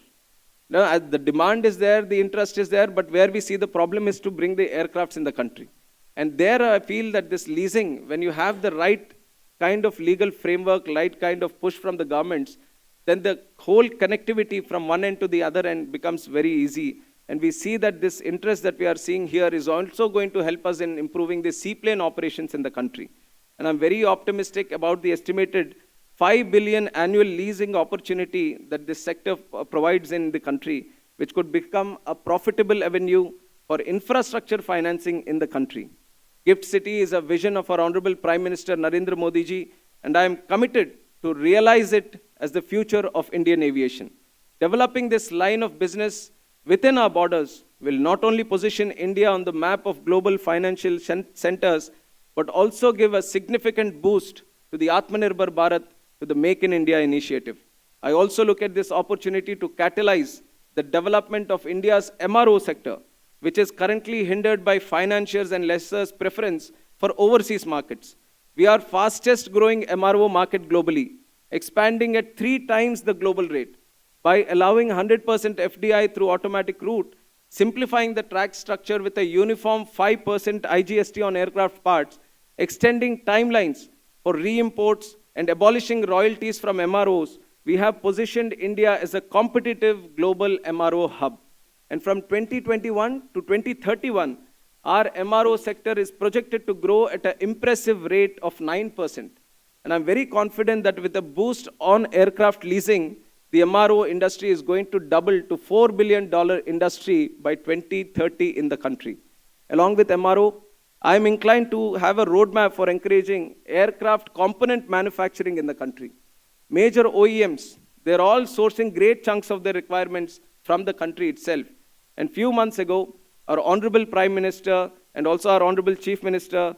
Now, the demand is there, the interest is there, but where we see the problem is to bring the aircrafts in the country. And there I feel that this leasing, when you have the right kind of legal framework, right kind of push from the governments, then the whole connectivity from one end to the other end becomes very easy. And we see that this interest that we are seeing here is also going to help us in improving the seaplane operations in the country. And I'm very optimistic about the estimated 5 billion annual leasing opportunity that this sector provides in the country, which could become a profitable avenue for infrastructure financing in the country. Gift City is a vision of our Honorable Prime Minister Narendra Modi ji, and I am committed to realize it as the future of Indian aviation. Developing this line of business within our borders will not only position India on the map of global financial centers, but also give a significant boost to the Atmanirbhar Bharat, to the Make in India initiative. I also look at this opportunity to catalyze the development of India's MRO sector, which is currently hindered by financiers and lessors' preference for overseas markets. We are fastest growing MRO market globally, expanding at 3 times the global rate. By allowing 100% FDI through automatic route, simplifying the track structure with a uniform 5% IGST on aircraft parts, extending timelines for re-imports and abolishing royalties from MROs, we have positioned India as a competitive global MRO hub. And from 2021 to 2031, our MRO sector is projected to grow at an impressive rate of 9%. And I'm very confident that with a boost on aircraft leasing, the MRO industry is going to double to $4 billion industry by 2030 in the country. Along with MRO, I am inclined to have a roadmap for encouraging aircraft component manufacturing in the country. Major OEMs, they're all sourcing great chunks of their requirements from the country itself. And few months ago, our Honorable Prime Minister and also our Honorable Chief Minister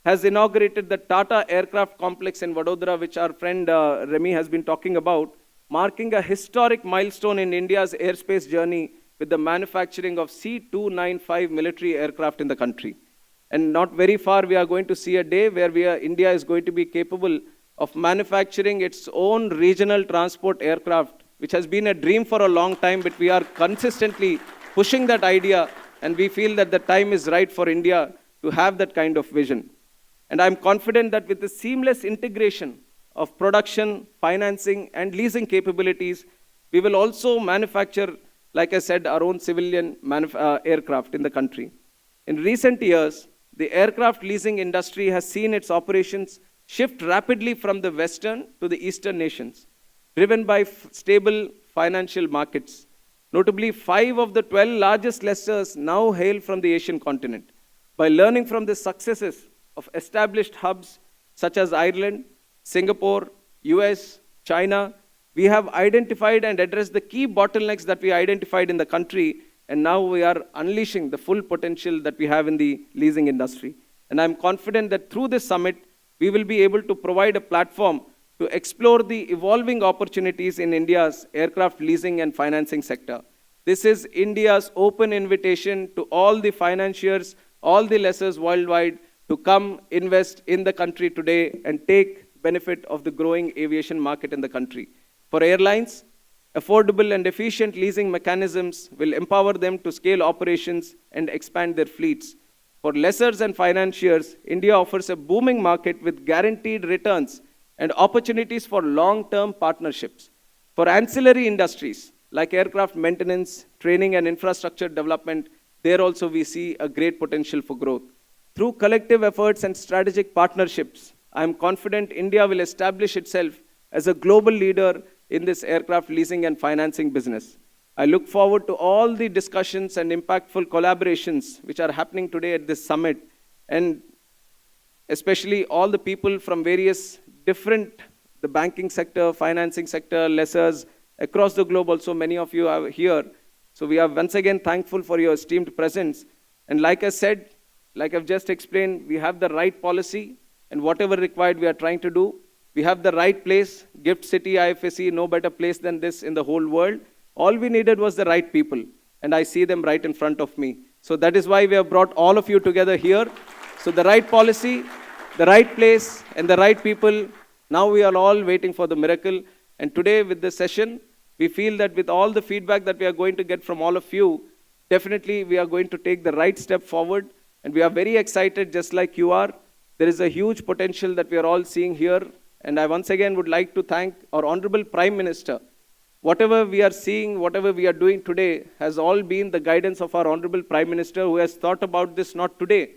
has inaugurated the Tata Aircraft Complex in Vadodara, which our friend Remy has been talking about, marking a historic milestone in India's airspace journey with the manufacturing of C-295 military aircraft in the country. And not very far, we are going to see a day where India is going to be capable of manufacturing its own regional transport aircraft, which has been a dream for a long time, but we are consistently pushing that idea, and we feel that the time is right for India to have that kind of vision. And I'm confident that with the seamless integration of production, financing, and leasing capabilities, we will also manufacture, like I said, our own civilian aircraft in the country. In recent years, the aircraft leasing industry has seen its operations shift rapidly from the Western to the Eastern nations, driven by stable financial markets. Notably, 5 of the 12 largest lessors now hail from the Asian continent. By learning from the successes of established hubs such as Ireland, Singapore, US, China, we have identified and addressed the key bottlenecks that we identified in the country, and now we are unleashing the full potential that we have in the leasing industry. And I'm confident that through this summit, we will be able to provide a platform to explore the evolving opportunities in India's aircraft leasing and financing sector. This is India's open invitation to all the financiers, all the lessors worldwide to come invest in the country today and take benefit of the growing aviation market in the country. For airlines, affordable and efficient leasing mechanisms will empower them to scale operations and expand their fleets. For lessors and financiers, India offers a booming market with guaranteed returns and opportunities for long-term partnerships. For ancillary industries like aircraft maintenance, training, and infrastructure development, there also we see a great potential for growth. Through collective efforts and strategic partnerships, I am confident India will establish itself as a global leader in this aircraft leasing and financing business. I look forward to all the discussions and impactful collaborations which are happening today at this summit, and especially all the people from various the banking sector, financing sector, lessors across the globe. Also, many of you are here. So we are once again thankful for your esteemed presence. And like I said, like I've just explained, we have the right policy, and whatever required we are trying to do. We have the right place, Gift City, IFSC, no better place than this in the whole world. All we needed was the right people, and I see them right in front of me. So that is why we have brought all of you together here. So the right policy, the right place, and the right people. Now we are all waiting for the miracle. And today with this session, we feel that with all the feedback that we are going to get from all of you, definitely we are going to take the right step forward. And we are very excited, just like you are. There is a huge potential that we are all seeing here. And I once again would like to thank our Honorable Prime Minister. Whatever we are seeing, whatever we are doing today has all been the guidance of our Honorable Prime Minister, who has thought about this not today.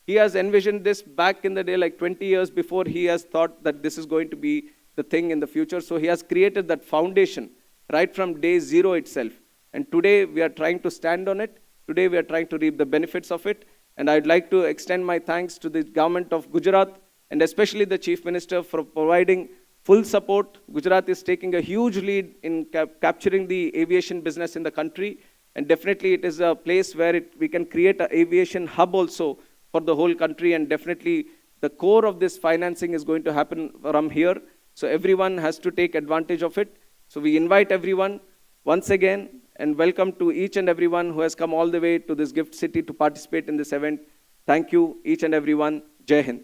He has envisioned this back in the day, like 20 years before he has thought that this is going to be the thing in the future. So he has created that foundation right from day zero itself. And today we are trying to stand on it. Today we are trying to reap the benefits of it. And I'd like to extend my thanks to the government of Gujarat, and especially the Chief Minister, for providing full support. Gujarat is taking a huge lead in capturing the aviation business in the country. And definitely it is a place where we can create an aviation hub also for the whole country. And definitely the core of this financing is going to happen from here. So everyone has to take advantage of it. So we invite everyone once again, and welcome to each and everyone who has come all the way to this Gift City to participate in this event. Thank you, each and everyone. Jai Hind.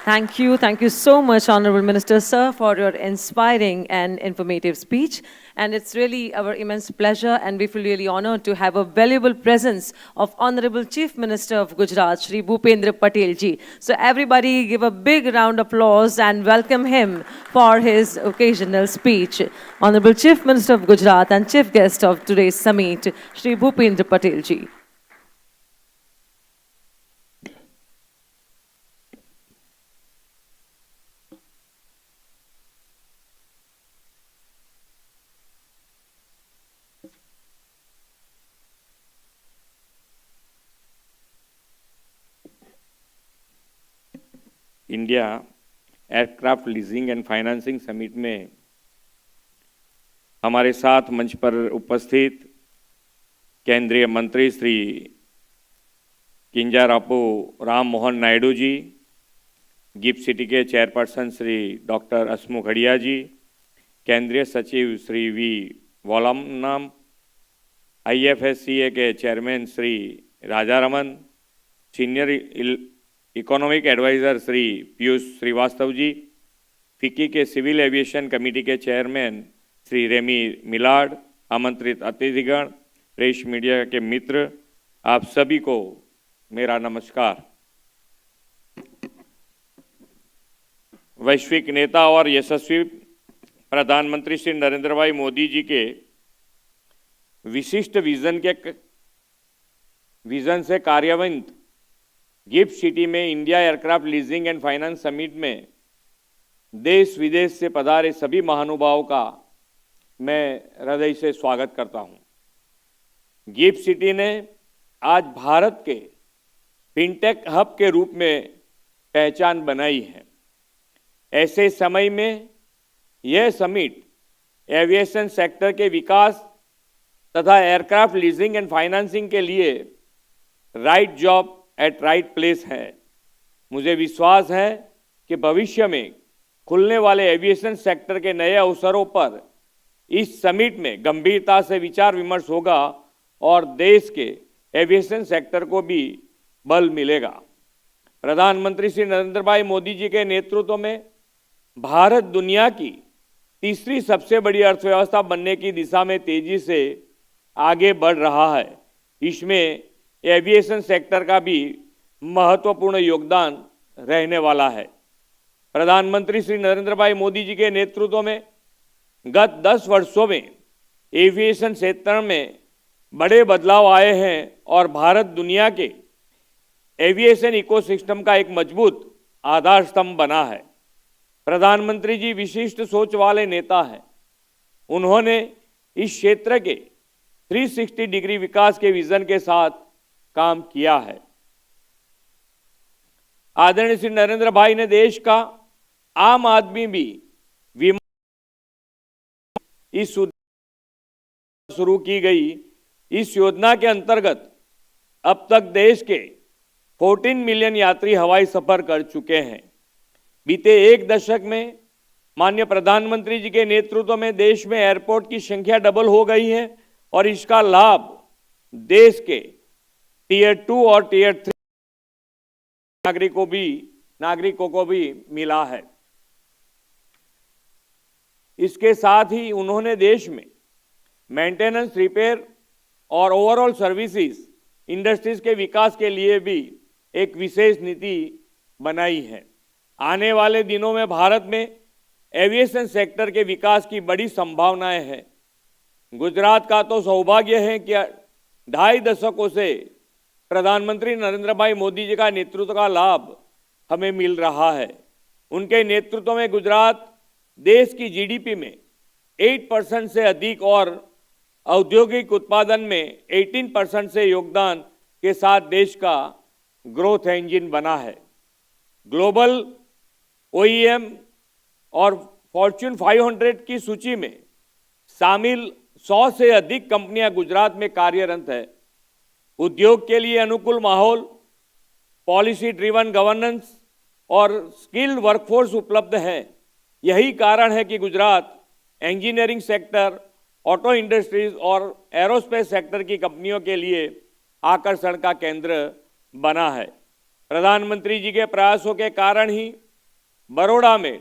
Thank you so much, Honorable Minister, sir, for your inspiring and informative speech. And it's really our immense pleasure, and we feel really honored to have a valuable presence of Honorable Chief Minister of Gujarat, Shri Bhupendra Patel ji. So everybody give a big round of applause and welcome him for his occasional speech. Honorable Chief Minister of Gujarat and Chief Guest of today's summit, Shri Bhupendra Patel ji. India aircraft leasing and financing summit में हमारे साथ मंच पर उपस्थित केंद्रीय मंत्री Shri Kinjarapu Ram Mohan Naidu ji, GIFT city के chairperson Shri doctor Hasmukh Adhia ji, केंद्रीय सचिव श्री वी वॉलमनाम, IFSCA के chairman Shri Rajaraman, senior economic adviser Shri Piyush Srivastava ji, FICCI के सिविल एविएशन कमेटी के चेयरमैन श्री रेमी मिलाड, आमंत्रित अतिथिगण, प्रेस मीडिया के मित्र, आप सभी को मेरा नमस्कार। वैश्विक नेता और यशस्वी प्रधानमंत्री श्री नरेंद्र भाई मोदी जी के विशिष्ट विजन से कार्यान्वित गिफ्ट सिटी में India aircraft leasing and finance summit में देश विदेश से पधारे सभी महानुभावों का मैं हृदय से स्वागत करता हूं। गिफ्ट सिटी ने आज भारत के फिनटेक हब के रूप में पहचान बनाई है। ऐसे समय में यह समिट एविएशन सेक्टर के विकास तथा एयरक्राफ्ट लीजिंग एंड फाइनेंसिंग के लिए right job eight right place है। मुझे विश्वास है कि भविष्य में खुलने वाले एविएशन सेक्टर के नए अवसरों पर इस समिट में गंभीरता से विचार विमर्श होगा और देश के एविएशन सेक्टर को भी बल मिलेगा। प्रधानमंत्री श्री नरेंद्र भाई मोदी जी के नेतृत्व में भारत दुनिया की तीसरी सबसे बड़ी अर्थव्यवस्था बनने की दिशा में तेजी से आगे बढ़ रहा है। इसमें एविएशन सेक्टर का भी महत्वपूर्ण योगदान रहने वाला है। प्रधानमंत्री श्री नरेंद्र भाई मोदी जी के नेतृत्व में गत 10 वर्षों में एविएशन क्षेत्र में बड़े बदलाव आए हैं और भारत दुनिया के एविएशन इकोसिस्टम का एक मजबूत आधार स्तंभ बना है। प्रधानमंत्री जी विशिष्ट सोच वाले नेता हैं। उन्होंने इस क्षेत्र के 360 डिग्री विकास के विजन के साथ काम किया है। आदरणीय श्री नरेंद्र भाई ने देश का आम आदमी भी इस शुरू की गई इस योजना के अंतर्गत अब तक देश के 14 मिलियन यात्री हवाई सफर कर चुके हैं। बीते एक दशक में माननीय प्रधानमंत्री जी के नेतृत्व में देश में एयरपोर्ट की संख्या डबल हो गई है और इसका लाभ देश के टियर 2 और टियर 3 नागरिकों को भी मिला है। इसके साथ ही उन्होंने देश में मेंटेनेंस, रिपेयर और ओवरऑल सर्विसेज इंडस्ट्रीज के विकास के लिए भी एक विशेष नीति बनाई है। आने वाले दिनों में भारत में एविएशन सेक्टर के विकास की बड़ी संभावनाएं हैं। गुजरात का तो सौभाग्य है कि 2.5 दशकों से प्रधानमंत्री नरेंद्र भाई मोदी जी का नेतृत्व का लाभ हमें मिल रहा है। उनके नेतृत्व में गुजरात देश की जीडीपी में 8% से अधिक और औद्योगिक उत्पादन में 18% से योगदान के साथ देश का ग्रोथ इंजन बना है। ग्लोबल OEM और फॉर्च्यून 500 की सूची में शामिल 100 से अधिक कंपनियां गुजरात में कार्यरत है। उद्योग के लिए अनुकूल माहौल, पॉलिसी ड्रिवन गवर्नेंस और स्किल्ड वर्कफोर्स उपलब्ध है। यही कारण है कि Gujarat engineering sector, auto industries और एरोस्पेस सेक्टर की कंपनियों के लिए आकर्षण का केंद्र बना है। प्रधानमंत्री जी के प्रयासों के कारण ही बड़ौदा में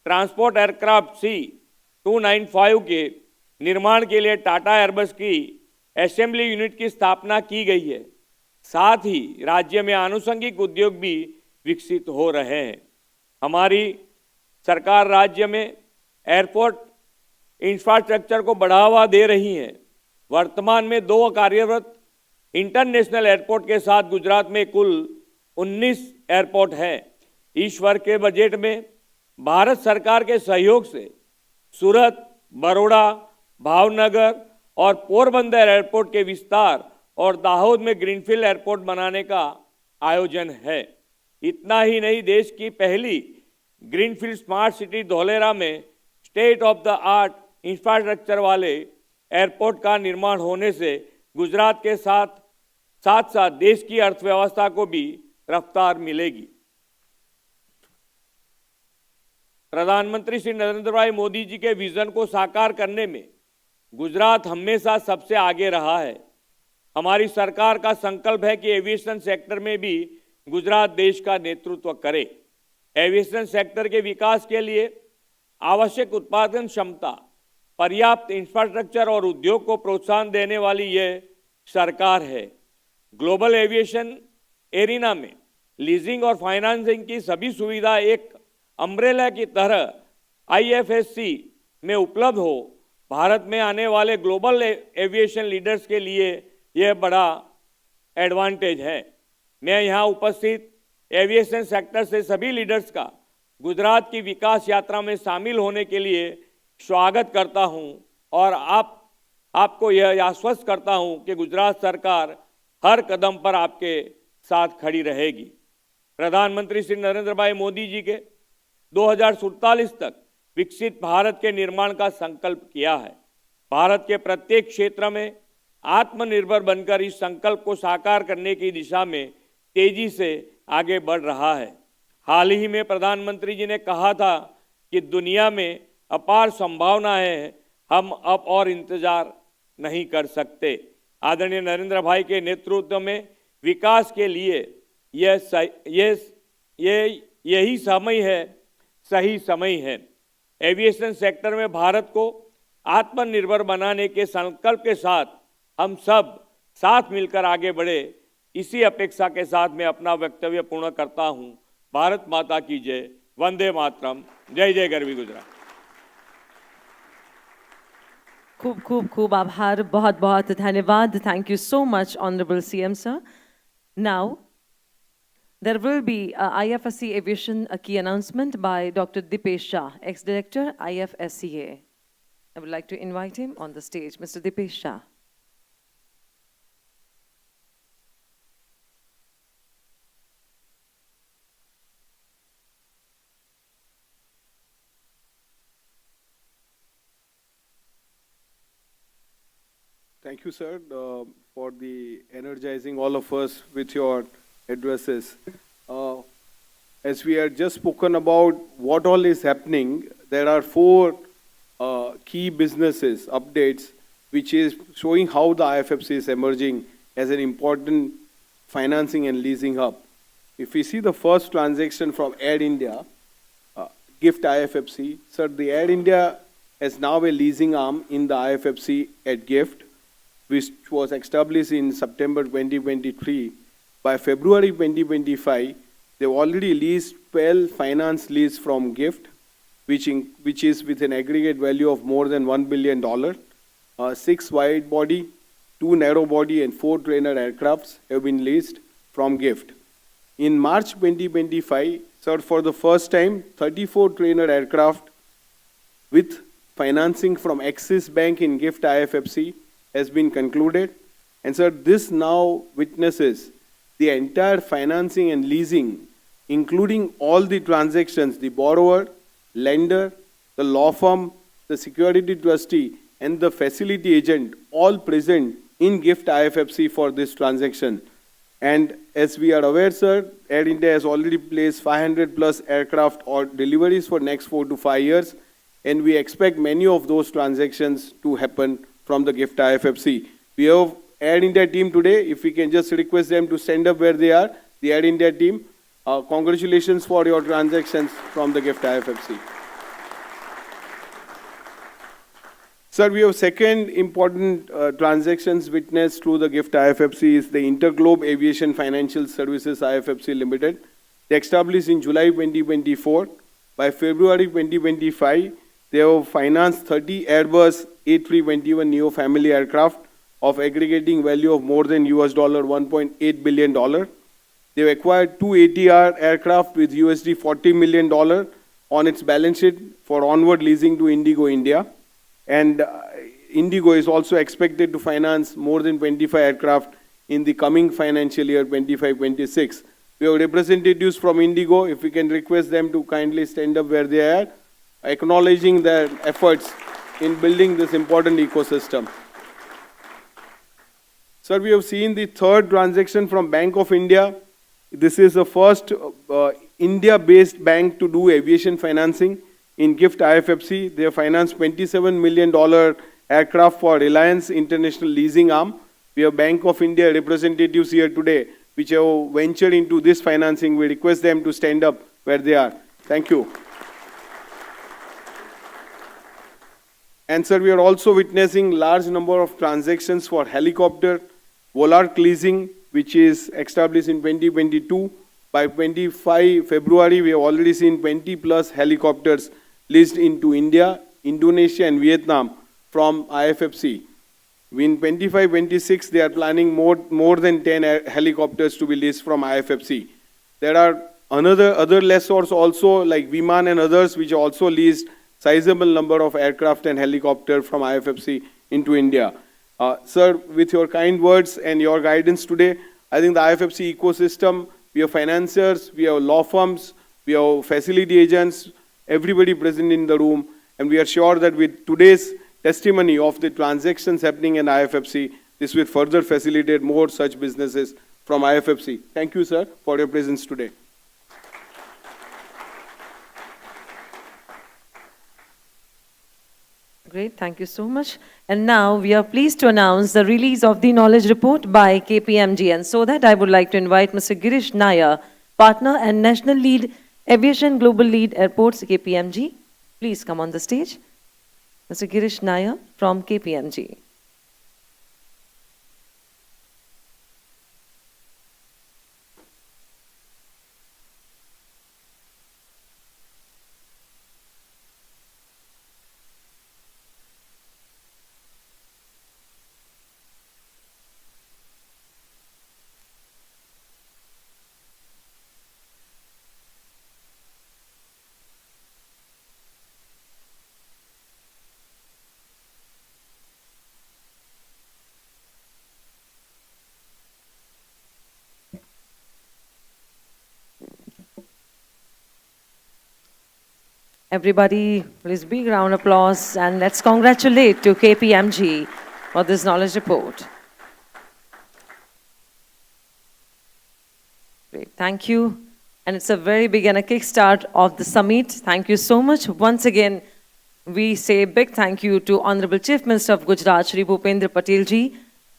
ट्रांसपोर्ट एयरक्राफ्ट C-295 के निर्माण के लिए टाटा एयरबस की असेंबली यूनिट की स्थापना की गई है। साथ ही राज्य में आनुषंगिक उद्योग भी विकसित हो रहे हैं। हमारी सरकार राज्य में एयरपोर्ट इंफ्रास्ट्रक्चर को बढ़ावा दे रही है। वर्तमान में 2 कार्यरत इंटरनेशनल एयरपोर्ट के साथ गुजरात में कुल 19 एयरपोर्ट हैं। इस वर्ष के बजट में भारत सरकार के सहयोग से सूरत, बड़ौदा, भावनगर और पोरबंदर एयरपोर्ट के विस्तार और दाहोद में ग्रीनफील्ड एयरपोर्ट बनाने का आयोजन है। इतना ही नहीं, देश की पहली ग्रीनफील्ड स्मार्ट सिटी धौलेरा में state of the art infrastructure वाले एयरपोर्ट का निर्माण होने से गुजरात के साथ साथ देश की अर्थव्यवस्था को भी रफ्तार मिलेगी। प्रधानमंत्री श्री नरेंद्र भाई मोदी जी के विजन को साकार करने में गुजरात हमेशा सबसे आगे रहा है। हमारी सरकार का संकल्प है कि एविएशन सेक्टर में भी गुजरात देश का नेतृत्व करे। एविएशन सेक्टर के विकास के लिए आवश्यक उत्पादन क्षमता, पर्याप्त इंफ्रास्ट्रक्चर और उद्योग को प्रोत्साहन देने वाली यह सरकार है। ग्लोबल एविएशन एरिना में लीजिंग और फाइनेंसिंग की सभी सुविधा एक अम्ब्रेला की तरह IFSC में उपलब्ध हो, भारत में आने वाले ग्लोबल एविएशन लीडर्स के लिए यह बड़ा एडवांटेज है। मैं यहाँ उपस्थित एविएशन सेक्टर से सभी लीडर्स का गुजरात की विकास यात्रा में शामिल होने के लिए स्वागत करता हूँ और आपको यह आश्वस्त करता हूँ कि गुजरात सरकार हर कदम पर आपके साथ खड़ी रहेगी। प्रधानमंत्री श्री नरेंद्र भाई मोदी जी के 2047 तक विकसित भारत के निर्माण का संकल्प किया है। भारत के प्रत्येक क्षेत्र में आत्मनिर्भर बनकर इस संकल्प को साकार करने की दिशा में तेजी से आगे बढ़ रहा है। हाल ही में प्रधानमंत्री जी ने कहा था कि दुनिया में अपार संभावना है, हम अब और इंतजार नहीं कर सकते। आदरणीय नरेंद्र भाई के नेतृत्व में विकास के लिए यही समय है, सही समय है। एविएशन सेक्टर में भारत को आत्मनिर्भर बनाने के संकल्प के साथ हम सब साथ मिलकर आगे बढ़े, इसी अपेक्षा के साथ मैं अपना वक्तव्य पूर्ण करता हूं। भारत माता की जय, वंदे मातरम, जय जय गरवी गुजरात। खूब खूब खूब आभार, बहुत बहुत धन्यवाद। Thank you so much honourable CM sir. Now there will be a IFSC Aviation a key announcement by Dr. Dipesh Shah, ex-director IFSCA. I would like to invite him on the stage. Mr. Dipesh Shah. Thank you, sir, for the energizing all of us with your addresses. As we had just spoken about what all is happening, there are 4 key businesses updates which is showing how the IFFC is emerging as an important financing and leasing hub. If we see the first transaction from Air India, Gift IFFC, sir, the Air India has now a leasing arm in the IFFC at Gift, which was established in September 2023. By February 2025, they've already leased 12 finance lease from Gift, which is with an aggregate value of more than $1 billion, 6 wide body, 2 narrow body, and 4 trainer aircrafts have been leased from Gift. In March 2025, sir, for the first time, 34 trainer aircraft with financing from Axis Bank in Gift IFFC has been concluded. And sir, this now witnesses the entire financing and leasing, including all the transactions, the borrower, lender, the law firm, the security trustee, and the facility agent, all present in Gift IFFC for this transaction. And as we are aware, sir, Air India has already placed 500 plus aircraft or deliveries for next 4 to 5 years, and we expect many of those transactions to happen from the Gift IFFC. We have Air India team today. If we can just request them to stand up where they are, the Air India team. Congratulations for your transactions from the GIFT IFFC. Sir, we have second important transactions witnessed through the GIFT IFFC is the Interglobe Aviation Financial Services IFFC Limited. They established in July 2024. By February 2025, they have financed 30 Airbus A321 Neo family aircraft of aggregating value of more than US $1.8 billion. They've acquired two ATR aircraft with USD $40 million on its balance sheet for onward leasing to Indigo India. And Indigo is also expected to finance more than 25 aircraft in the coming financial year 25-26. We have representatives from Indigo. If we can request them to kindly stand up where they are, acknowledging their efforts in building this important ecosystem. Sir, we have seen the third transaction from Bank of India. This is the first India-based bank to do aviation financing. In GIFT IFFC, they have financed $27 million aircraft for Reliance International Leasing arm. We have Bank of India representatives here today, which have ventured into this financing. We request them to stand up where they are. Thank you. And sir, we are also witnessing large number of transactions for helicopter, Volark Leasing, which is established in 2022. By 25 February, we have already seen 20 plus helicopters leased into India, Indonesia and Vietnam from IFFC. In 25-26, they are planning more than 10 helicopters to be leased from IFFC. There are other lessors also like Viman and others which also leased sizable number of aircraft and helicopters from IFFC into India. Sir, with your kind words and your guidance today, I think the IFFC ecosystem, we have financiers, we have law firms, we have facility agents, everybody present in the room, and we are sure that with today's testimony of the transactions happening in IFFC, this will further facilitate more such businesses from IFFC. Thank you, sir, for your presence today. Great, thank you so much. And now we are pleased to announce the release of the knowledge report by KPMG. And so that I would like to invite Mr. Girish Nair, Partner and National Lead, Aviation Global Lead Airports, KPMG. Please come on the stage. Mr. Girish Nair from KPMG. Everybody, please big round of applause and let's congratulate to KPMG for this knowledge report. Great, thank you. And it's a very big and a kickstart of the summit. Thank you so much. Once again, we say big thank you to Honorable Chief Minister of Gujarat, Shri Bhupendra Patel ji,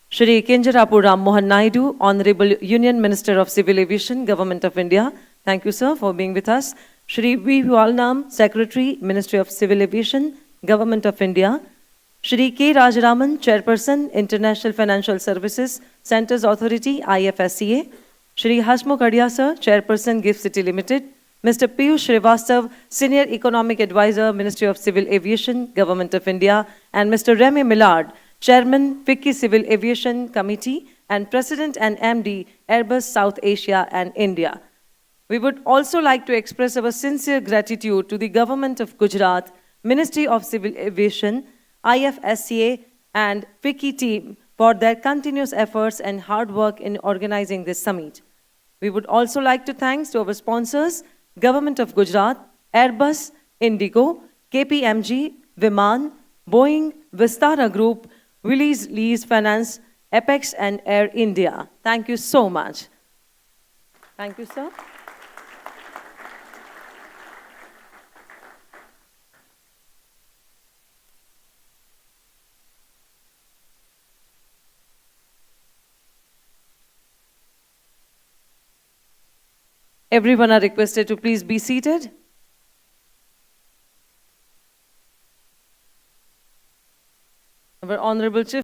Shri Kinjarapu Ram Mohan Naidu, Honorable Union Minister of Civil Aviation, Government of India. Thank you, sir, for being with us. Shri V. Walnam, Secretary, Ministry of Civil Aviation, Government of India. Shri K. Rajaraman, Chairperson, International Financial Services Centers Authority, IFSCA. Shri Hasmukh Adia, sir, Chairperson, GIFT City Limited. Mr. Piyush Srivastav, Senior Economic Advisor, Ministry of Civil Aviation, Government of India. And Mr. Remy Millard, Chairman, FICCI Civil Aviation Committee and President and MD, Airbus South Asia and India. We would also like to express our sincere gratitude to the Government of Gujarat, Ministry of Civil Aviation, IFSCA and FICCI team for their continuous efforts and hard work in organizing this summit. We would also like to thank to our sponsors, Government of Gujarat, Airbus, Indigo, KPMG, Viman, Boeing, Vistara Group, Willys Lease Finance, Apex and Air India. Thank you so much. Thank you, sir. Everyone are requested to please be seated. Our Honorable Chief